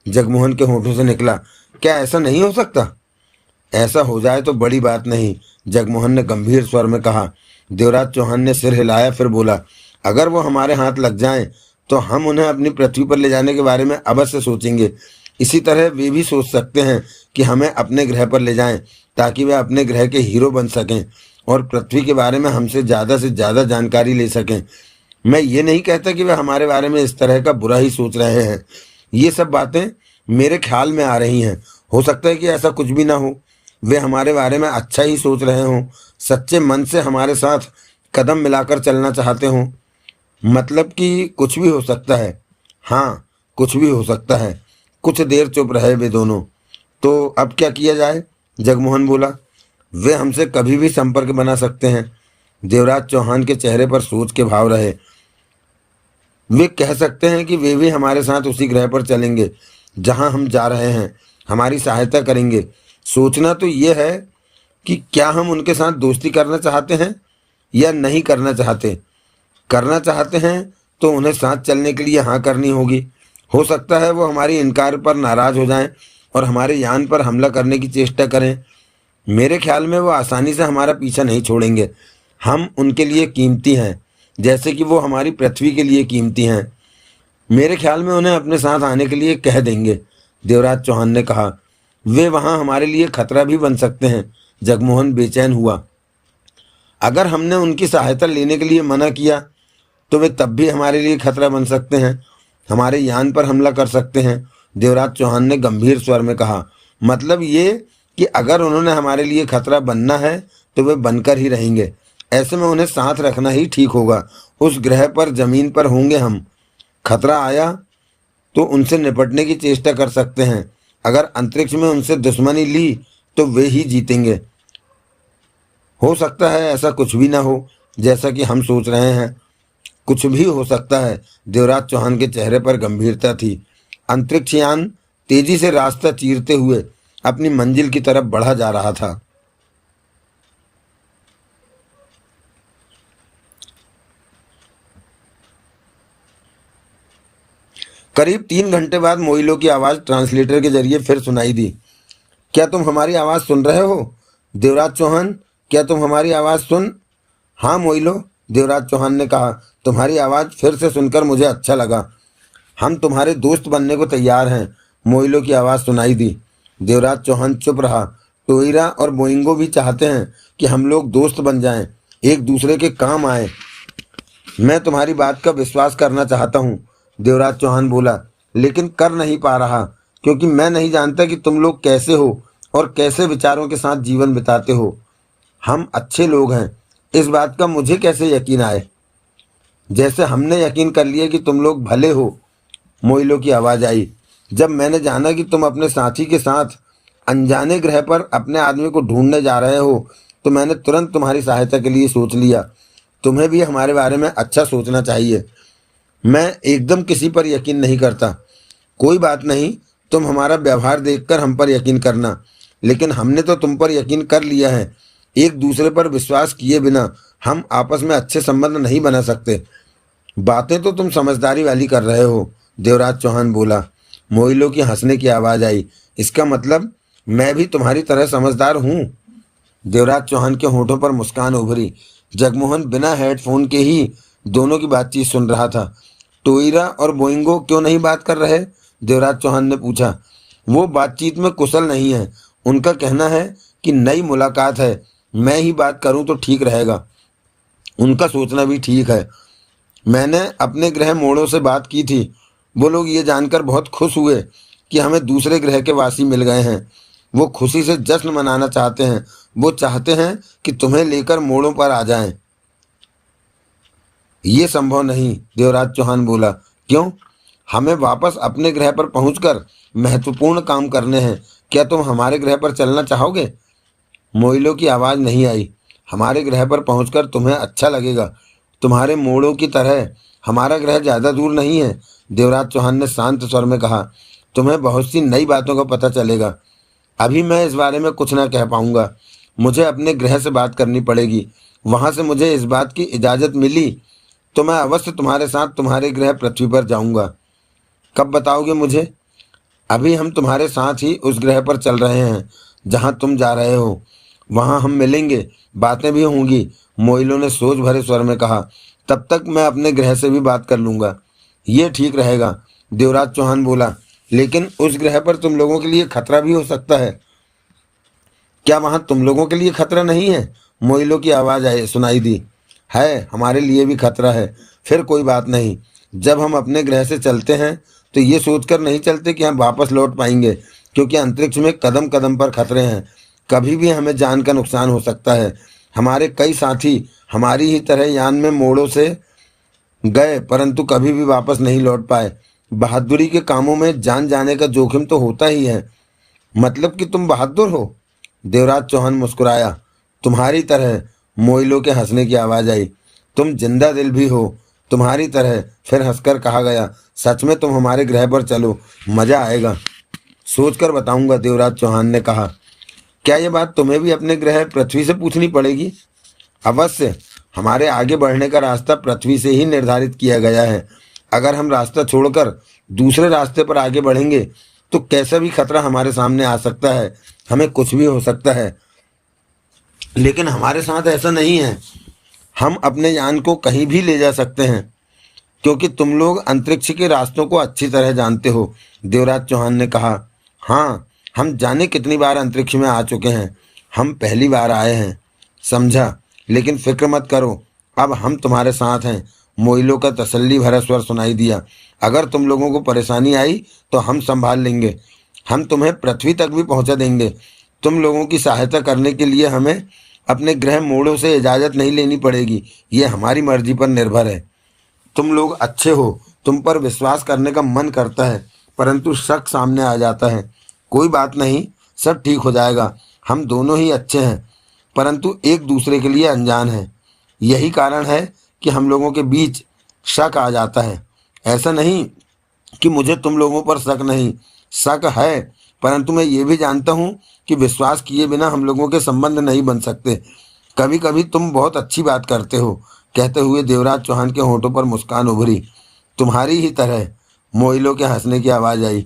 जगमोहन के होठों से निकला। क्या ऐसा नहीं हो सकता? ऐसा हो जाए तो बड़ी बात नहीं, जगमोहन ने गंभीर स्वर में कहा। देवराज चौहान ने सिर हिलाया, फिर बोला। अगर वो हमारे हाथ लग जाएं तो हम उन्हें अपनी पृथ्वी पर ले जाने के बारे में अवश्य सोचेंगे। इसी तरह वे भी सोच सकते हैं कि हमें अपने ग्रह पर ले जाएं ताकि वे अपने ग्रह के हीरो बन सकें और पृथ्वी के बारे में हमसे से ज़्यादा जानकारी ले सकें। मैं ये नहीं कहता कि वे हमारे बारे में इस तरह का बुरा ही सोच रहे हैं। ये सब बातें मेरे ख्याल में आ रही हैं। हो सकता है कि ऐसा कुछ भी ना हो। वे हमारे बारे में अच्छा ही सोच रहे हों, सच्चे मन से हमारे साथ कदम मिलाकर चलना चाहते हों। मतलब कि कुछ भी हो सकता है। हाँ, कुछ भी हो सकता है। कुछ देर चुप रहे वे दोनों। तो अब क्या किया जाए? जगमोहन बोला। वे हमसे कभी भी संपर्क बना सकते हैं। देवराज चौहान के चेहरे पर सोच के भाव रहे। वे कह सकते हैं कि वे भी हमारे साथ उसी ग्रह पर चलेंगे जहां हम जा रहे हैं, हमारी सहायता करेंगे। सोचना तो ये है कि क्या हम उनके साथ दोस्ती करना चाहते हैं या नहीं करना चाहते। करना चाहते हैं तो उन्हें साथ चलने के लिए हाँ करनी होगी। हो सकता है वो हमारी इनकार पर नाराज हो जाएं और हमारे यान पर हमला करने की चेष्टा करें। मेरे ख्याल में वो आसानी से हमारा पीछा नहीं छोड़ेंगे। हम उनके लिए कीमती हैं, जैसे कि वो हमारी पृथ्वी के लिए कीमती हैं। मेरे ख्याल में उन्हें अपने साथ आने के लिए कह देंगे, देवराज चौहान ने कहा। वे वहाँ हमारे लिए खतरा भी बन सकते हैं। जगमोहन बेचैन हुआ। अगर हमने उनकी सहायता लेने के लिए मना किया तो वे तब भी हमारे लिए खतरा बन सकते हैं, हमारे यान पर हमला कर सकते हैं, देवराज चौहान ने गंभीर स्वर में कहा। मतलब ये कि अगर उन्होंने हमारे लिए खतरा बनना है तो वे बनकर ही रहेंगे। ऐसे में उन्हें साथ रखना ही ठीक होगा। उस ग्रह पर जमीन पर होंगे हम, खतरा आया तो उनसे निपटने की चेष्टा कर सकते हैं। अगर अंतरिक्ष में उनसे दुश्मनी ली तो वे ही जीतेंगे। हो सकता है ऐसा कुछ भी ना हो जैसा कि हम सोच रहे हैं। कुछ भी हो सकता है। देवराज चौहान के चेहरे पर गंभीरता थी। अंतरिक्ष यान तेजी से रास्ता चीरते हुए अपनी मंजिल की तरफ बढ़ा जा रहा था। करीब 3 घंटे बाद मोइलो की आवाज़ ट्रांसलेटर के जरिए फिर सुनाई दी। क्या तुम हमारी आवाज़ सुन रहे हो देवराज चौहान? क्या तुम हमारी आवाज़ सुन? हाँ मोइलो, देवराज चौहान ने कहा। तुम्हारी आवाज़ फिर से सुनकर मुझे अच्छा लगा। हम तुम्हारे दोस्त बनने को तैयार हैं, मोइलो की आवाज़ सुनाई दी। देवराज चौहान चुप रहा। टोइरा और बोइंगो भी चाहते हैं कि हम लोग दोस्त बन जाएं, एक दूसरे के काम आए। मैं तुम्हारी बात का विश्वास करना चाहता हूँ, देवराज चौहान बोला, लेकिन कर नहीं पा रहा क्योंकि मैं नहीं जानता कि तुम लोग कैसे हो और कैसे विचारों के साथ जीवन बिताते हो। हम अच्छे लोग हैं, इस बात का मुझे कैसे यकीन आए, जैसे हमने यकीन कर लिया कि तुम लोग भले हो। मोइलो की आवाज़ आई। जब मैंने जाना कि तुम अपने साथी के साथ अनजाने ग्रह पर अपने आदमी को ढूंढने जा रहे हो तो मैंने तुरंत तुम्हारी सहायता के लिए सोच लिया। तुम्हें भी हमारे बारे में अच्छा सोचना चाहिए। मैं एकदम किसी पर यकीन नहीं करता। कोई बात नहीं, तुम हमारा व्यवहार देखकर हम पर यकीन करना, लेकिन हमने तो तुम पर यकीन कर लिया है। एक दूसरे पर विश्वास किए बिना हम आपस में अच्छे संबंध नहीं बना सकते। बातें तो तुम समझदारी वाली कर रहे हो, देवराज चौहान बोला। मोइलो की हंसने की आवाज़ आई। इसका मतलब मैं भी तुम्हारी तरह समझदार हूँ? देवराज चौहान के होठों पर मुस्कान उभरी। जगमोहन बिना हेडफोन के ही दोनों की बातचीत सुन रहा था। टोइरा और बोइंगो क्यों नहीं बात कर रहे? देवराज चौहान ने पूछा। वो बातचीत में कुशल नहीं है। उनका कहना है कि नई मुलाकात है, मैं ही बात करूं तो ठीक रहेगा। उनका सोचना भी ठीक है। मैंने अपने ग्रह मोड़ों से बात की थी। वो लोग ये जानकर बहुत खुश हुए कि हमें दूसरे ग्रह के वासी मिल गए हैं। वो खुशी से जश्न मनाना चाहते हैं। वो चाहते हैं कि तुम्हें लेकर मोड़ों पर आ जाएं। ये संभव नहीं, देवराज चौहान बोला। क्यों? हमें वापस अपने ग्रह पर पहुंचकर महत्वपूर्ण काम करने हैं। क्या तुम हमारे ग्रह पर चलना चाहोगे? मोइलो की आवाज़ नहीं आई। हमारे ग्रह पर पहुंचकर तुम्हें अच्छा लगेगा। तुम्हारे मोड़ों की तरह हमारा ग्रह ज़्यादा दूर नहीं है, देवराज चौहान ने शांत स्वर में कहा। तुम्हें बहुत सी नई बातों का पता चलेगा। अभी मैं इस बारे में कुछ ना कह पाऊंगा। मुझे अपने ग्रह से बात करनी पड़ेगी। वहां से मुझे इस बात की इजाज़त मिली तो मैं अवश्य तुम्हारे साथ तुम्हारे ग्रह पृथ्वी पर जाऊंगा। कब बताओगे मुझे? अभी हम तुम्हारे साथ ही उस ग्रह पर चल रहे हैं जहां तुम जा रहे हो। वहां हम मिलेंगे, बातें भी होंगी, मोइलो ने सोच भरे स्वर में कहा। तब तक मैं अपने ग्रह से भी बात कर लूँगा। ये ठीक रहेगा, देवराज चौहान बोला। लेकिन उस ग्रह पर तुम लोगों के लिए खतरा भी हो सकता है। क्या वहाँ तुम लोगों के लिए खतरा नहीं है? मोइलो की आवाज़ सुनाई दी। है, हमारे लिए भी खतरा है। फिर कोई बात नहीं। जब हम अपने ग्रह से चलते हैं तो ये सोचकर नहीं चलते कि हम वापस लौट पाएंगे, क्योंकि अंतरिक्ष में कदम कदम पर खतरे हैं। कभी भी हमें जान का नुकसान हो सकता है। हमारे कई साथी हमारी ही तरह यान में मोड़ों से गए परंतु कभी भी वापस नहीं लौट पाए। बहादुरी के कामों में जान जाने का जोखिम तो होता ही है। मतलब कि तुम बहादुर हो? देवराज चौहान मुस्कुराया। तुम्हारी तरह, मोइलो के हंसने की आवाज़ आई। तुम जिंदा दिल भी हो, तुम्हारी तरह। फिर हंसकर कहा गया, सच में तुम हमारे ग्रह पर चलो, मज़ा आएगा। सोचकर बताऊंगा, देवराज चौहान ने कहा। क्या ये बात तुम्हें भी अपने ग्रह पृथ्वी से पूछनी पड़ेगी? अवश्य। हमारे आगे बढ़ने का रास्ता पृथ्वी से ही निर्धारित किया गया है। अगर हम रास्ता छोड़कर दूसरे रास्ते पर आगे बढ़ेंगे तो कैसा भी खतरा हमारे सामने आ सकता है। हमें कुछ भी हो सकता है। लेकिन हमारे साथ ऐसा नहीं है। हम अपने यान को कहीं भी ले जा सकते हैं, क्योंकि तुम लोग अंतरिक्ष के रास्तों को अच्छी तरह जानते हो, देवराज चौहान ने कहा। हाँ, हम जाने कितनी बार अंतरिक्ष में आ चुके हैं। हम पहली बार आए हैं, समझा। लेकिन फिक्र मत करो, अब हम तुम्हारे साथ हैं। मोइलो का तसल्ली भरा स्वर सुनाई दिया। अगर तुम लोगों को परेशानी आई तो हम संभाल लेंगे। हम तुम्हें पृथ्वी तक भी पहुंचा देंगे। तुम लोगों की सहायता करने के लिए हमें अपने ग्रह मोड़ों से इजाज़त नहीं लेनी पड़ेगी, ये हमारी मर्जी पर निर्भर है। तुम लोग अच्छे हो, तुम पर विश्वास करने का मन करता है, परंतु शक सामने आ जाता है। कोई बात नहीं, सब ठीक हो जाएगा। हम दोनों ही अच्छे हैं, परंतु एक दूसरे के लिए अनजान हैं। यही कारण है कि हम लोगों के बीच शक आ जाता है। ऐसा नहीं कि मुझे तुम लोगों पर शक नहीं, शक है, परंतु मैं ये भी जानता हूँ कि विश्वास किए बिना हम लोगों के संबंध नहीं बन सकते। कभी कभी तुम बहुत अच्छी बात करते हो। कहते हुए देवराज चौहान के होठों पर मुस्कान उभरी। तुम्हारी ही तरह। मोइलो के हंसने की आवाज़ आई।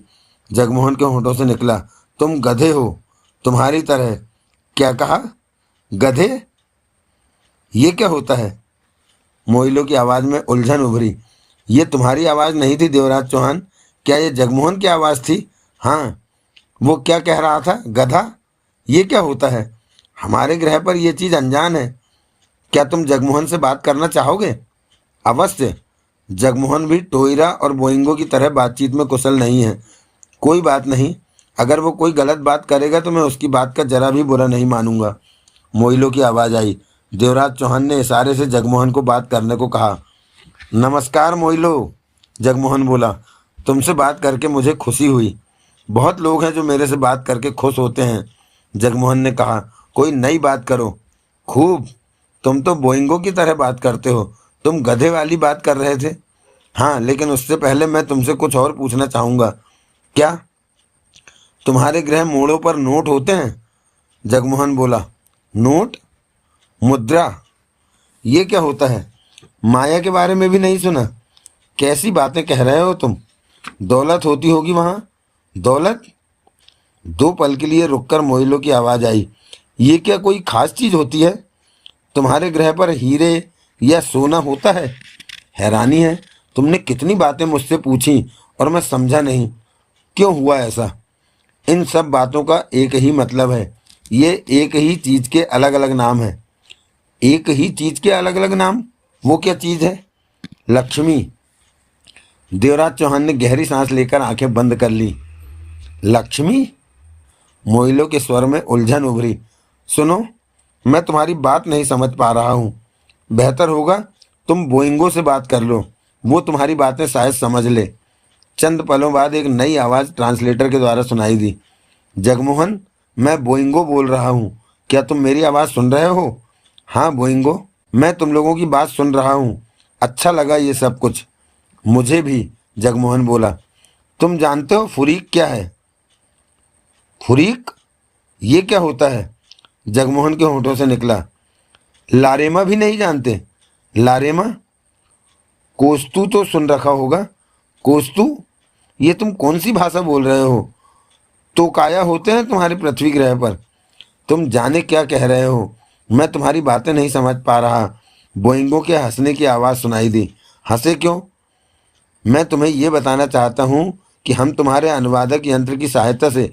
जगमोहन के होठों से निकला, तुम गधे हो। तुम्हारी तरह? क्या कहा? गधे? ये क्या होता है? मोइलो की आवाज़ में उलझन उभरी। ये तुम्हारी आवाज़ नहीं थी देवराज चौहान, क्या ये जगमोहन की आवाज़ थी? हाँ। वो क्या कह रहा था? गधा? ये क्या होता है? हमारे ग्रह पर यह चीज़ अनजान है। क्या तुम जगमोहन से बात करना चाहोगे? अवश्य। जगमोहन भी टोयरा और बोइंगो की तरह बातचीत में कुशल नहीं है। कोई बात नहीं, अगर वो कोई गलत बात करेगा तो मैं उसकी बात का जरा भी बुरा नहीं मानूंगा। मोइलो की आवाज़ आई। देवराज चौहान ने इशारे से जगमोहन को बात करने को कहा। नमस्कार मोइलो, जगमोहन बोला। तुमसे बात करके मुझे खुशी हुई। बहुत लोग हैं जो मेरे से बात करके खुश होते हैं, जगमोहन ने कहा। कोई नई बात करो। खूब। तुम तो बोइंगो की तरह बात करते हो। तुम गधे वाली बात कर रहे थे। हाँ, लेकिन उससे पहले मैं तुमसे कुछ और पूछना चाहूँगा। क्या तुम्हारे ग्रह मोड़ों पर नोट होते हैं? जगमोहन बोला। नोट? मुद्रा? ये क्या होता है? माया के बारे में भी नहीं सुना? कैसी बातें कह रहे हो तुम? दौलत होती होगी वहाँ। दौलत? दो पल के लिए रुककर मोइलो की आवाज़ आई। ये क्या कोई खास चीज़ होती है? तुम्हारे ग्रह पर हीरे या सोना होता है? हैरानी है, तुमने कितनी बातें मुझसे पूछी और मैं समझा नहीं। क्यों हुआ ऐसा? इन सब बातों का एक ही मतलब है। ये एक ही चीज़ के अलग अलग नाम हैं। एक ही चीज़ के अलग अलग नाम? वो क्या चीज़ है? लक्ष्मी। देवराज चौहान ने गहरी सांस लेकर आंखें बंद कर ली। लक्ष्मी? मोइलो के स्वर में उलझन उभरी। सुनो, मैं तुम्हारी बात नहीं समझ पा रहा हूँ। बेहतर होगा तुम बोइंगो से बात कर लो, वो तुम्हारी बातें शायद समझ ले। चंद पलों बाद एक नई आवाज़ ट्रांसलेटर के द्वारा सुनाई दी। जगमोहन, मैं बोइंगो बोल रहा हूँ। क्या तुम मेरी आवाज़ सुन रहे हो? हाँ बोइंगो, मैं तुम लोगों की बात सुन रहा हूँ। अच्छा लगा ये सब कुछ। मुझे भी, जगमोहन बोला। तुम जानते हो फुरीक क्या है? फुरीक? ये क्या होता है? जगमोहन के होठों से निकला। लारेमा भी नहीं जानते? लारेमा? कोस्तू तो सुन रखा होगा। कोस्तू? ये तुम कौन सी भाषा बोल रहे हो? तो काया होते हैं तुम्हारे पृथ्वी ग्रह पर। तुम जाने क्या कह रहे हो। मैं तुम्हारी बातें नहीं समझ पा रहा। बोइंगो के हंसने की आवाज़ सुनाई दी। हंसे क्यों? मैं तुम्हें ये बताना चाहता हूँ कि हम तुम्हारे अनुवादक यंत्र की सहायता से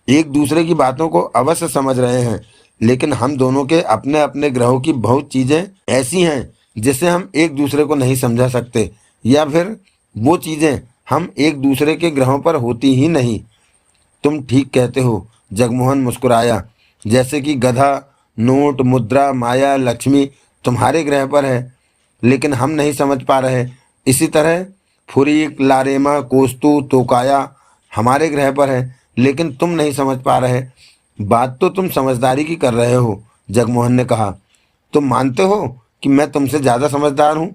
एक दूसरे की बातों को अवश्य समझ रहे हैं, लेकिन हम दोनों के अपने अपने ग्रहों की बहुत चीज़ें ऐसी हैं जिसे हम एक दूसरे को नहीं समझा सकते, या फिर वो चीज़ें हम एक दूसरे के ग्रहों पर होती ही नहीं। तुम ठीक कहते हो, जगमोहन मुस्कुराया। जैसे कि गधा, नोट, मुद्रा, माया, लक्ष्मी तुम्हारे ग्रह पर है, लेकिन हम नहीं समझ पा रहे। इसी तरह फुरीक, लारेमा, कोस्तु, तोकाया हमारे ग्रह पर है, लेकिन तुम नहीं समझ पा रहे। बात तो तुम समझदारी की कर रहे हो, जगमोहन ने कहा। तुम मानते हो कि मैं तुमसे ज़्यादा समझदार हूँ?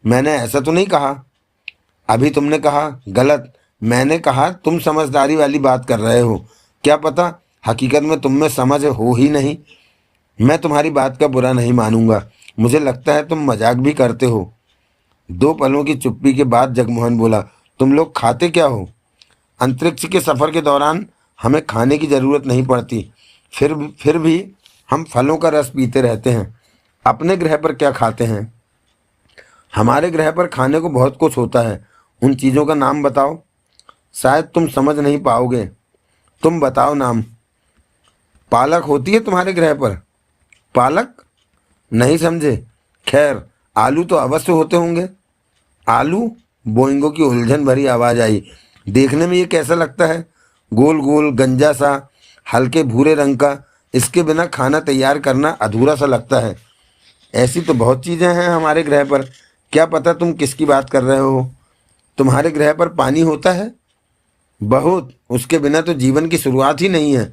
मैंने ऐसा तो नहीं कहा। अभी तुमने कहा गलत। मैंने कहा तुम समझदारी वाली बात कर रहे हो। क्या पता हकीकत में तुम में समझ हो ही नहीं। मैं तुम्हारी बात का बुरा नहीं मानूंगा। मुझे लगता है तुम मजाक भी करते हो। दो पलों की चुप्पी के बाद जगमोहन बोला। तुम लोग खाते क्या हो? अंतरिक्ष के सफ़र के दौरान हमें खाने की ज़रूरत नहीं पड़ती, फिर भी हम फलों का रस पीते रहते हैं। अपने ग्रह पर क्या खाते हैं? हमारे ग्रह पर खाने को बहुत कुछ होता है। उन चीज़ों का नाम बताओ। शायद तुम समझ नहीं पाओगे। तुम बताओ नाम। पालक होती है तुम्हारे ग्रह पर? पालक? नहीं समझे? खैर, आलू तो अवश्य होते होंगे। आलू? बोइंगो की उलझन भरी आवाज़ आई। देखने में ये कैसा लगता है? गोल गोल, गंजा सा, हल्के भूरे रंग का, इसके बिना खाना तैयार करना अधूरा सा लगता है। ऐसी तो बहुत चीज़ें हैं हमारे ग्रह पर, क्या पता तुम किसकी बात कर रहे हो। तुम्हारे ग्रह पर पानी होता है? बहुत, उसके बिना तो जीवन की शुरुआत ही नहीं है।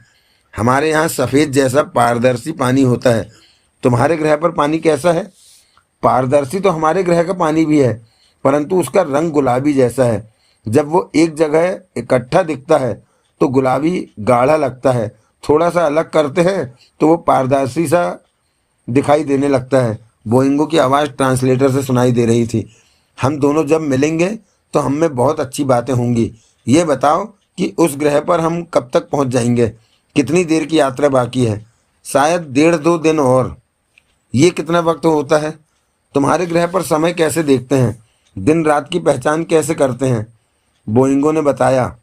हमारे यहाँ सफ़ेद जैसा पारदर्शी पानी होता है। तुम्हारे ग्रह पर पानी कैसा है? पारदर्शी तो हमारे ग्रह का पानी भी है, परंतु उसका रंग गुलाबी जैसा है। जब वो एक जगह इकट्ठा दिखता है तो गुलाबी गाढ़ा लगता है, थोड़ा सा अलग करते हैं तो वो पारदर्शी सा दिखाई देने लगता है। बोइंगो की आवाज़ ट्रांसलेटर से सुनाई दे रही थी। हम दोनों जब मिलेंगे तो हम में बहुत अच्छी बातें होंगी। ये बताओ कि उस ग्रह पर हम कब तक पहुंच जाएंगे? कितनी देर की यात्रा बाकी है? शायद 1.5-2 दिन और। ये कितना वक्त होता है? तुम्हारे ग्रह पर समय कैसे देखते हैं? दिन रात की पहचान कैसे करते हैं? बोइंगो ने बताया,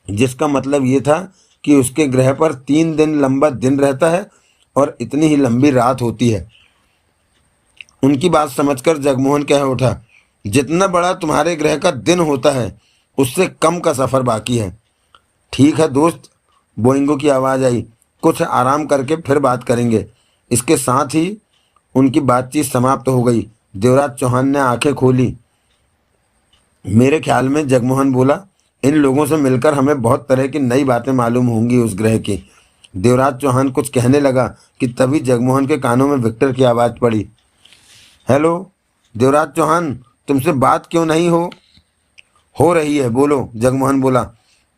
जिसका मतलब ये था कि उसके ग्रह पर 3 दिन लंबा दिन रहता है और इतनी ही लंबी रात होती है। उनकी बात समझकर जगमोहन कह उठा, जितना बड़ा तुम्हारे ग्रह का दिन होता है उससे कम का सफ़र बाकी है। ठीक है दोस्त, बोइंगो की आवाज़ आई, कुछ आराम करके फिर बात करेंगे। इसके साथ ही उनकी बातचीत समाप्त हो गई। देवराज चौहान ने आंखें खोली। मेरे ख्याल में, जगमोहन बोला, इन लोगों से मिलकर हमें बहुत तरह की नई बातें मालूम होंगी उस ग्रह की। देवराज चौहान कुछ कहने लगा कि तभी जगमोहन के कानों में विक्टर की आवाज़ पड़ी। हेलो देवराज चौहान, तुमसे बात क्यों नहीं हो रही है? बोलो, जगमोहन बोला।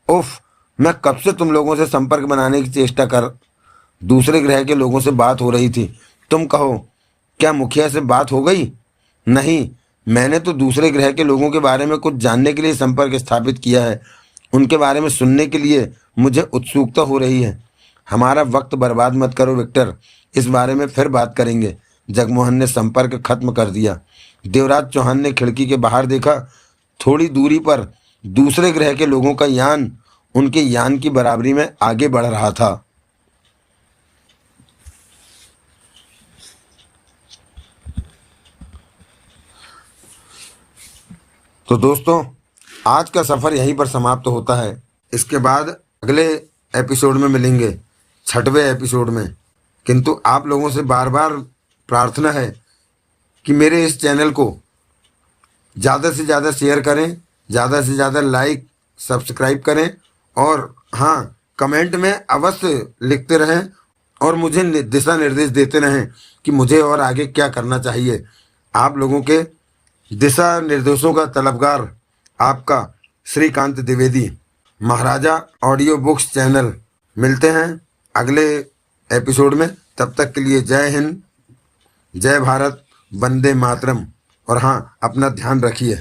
उफ, मैं कब से तुम लोगों से संपर्क बनाने की चेष्टा कर, दूसरे ग्रह के लोगों से बात हो रही थी। तुम कहो, क्या मुखिया से बात हो गई? नहीं, मैंने तो दूसरे ग्रह के लोगों के बारे में कुछ जानने के लिए संपर्क स्थापित किया है। उनके बारे में सुनने के लिए मुझे उत्सुकता हो रही है। हमारा वक्त बर्बाद मत करो विक्टर, इस बारे में फिर बात करेंगे। जगमोहन ने संपर्क खत्म कर दिया। देवराज चौहान ने खिड़की के बाहर देखा। थोड़ी दूरी पर दूसरे ग्रह के लोगों का यान उनके यान की बराबरी में आगे बढ़ रहा था। तो दोस्तों, आज का सफ़र यहीं पर समाप्त होता है। इसके बाद अगले एपिसोड में मिलेंगे, 6वें एपिसोड में। किंतु आप लोगों से बार बार प्रार्थना है कि मेरे इस चैनल को ज़्यादा से ज़्यादा शेयर करें, ज़्यादा से ज़्यादा लाइक सब्सक्राइब करें, और हाँ, कमेंट में अवश्य लिखते रहें और मुझे दिशा निर्देश देते रहें कि मुझे और आगे क्या करना चाहिए। आप लोगों के दिशा निर्देशों का तलबगार आपका श्रीकांत द्विवेदी, महाराजा ऑडियो बुक्स चैनल। मिलते हैं अगले एपिसोड में। तब तक के लिए जय हिंद, जय भारत, वंदे मातरम। और हाँ, अपना ध्यान रखिए।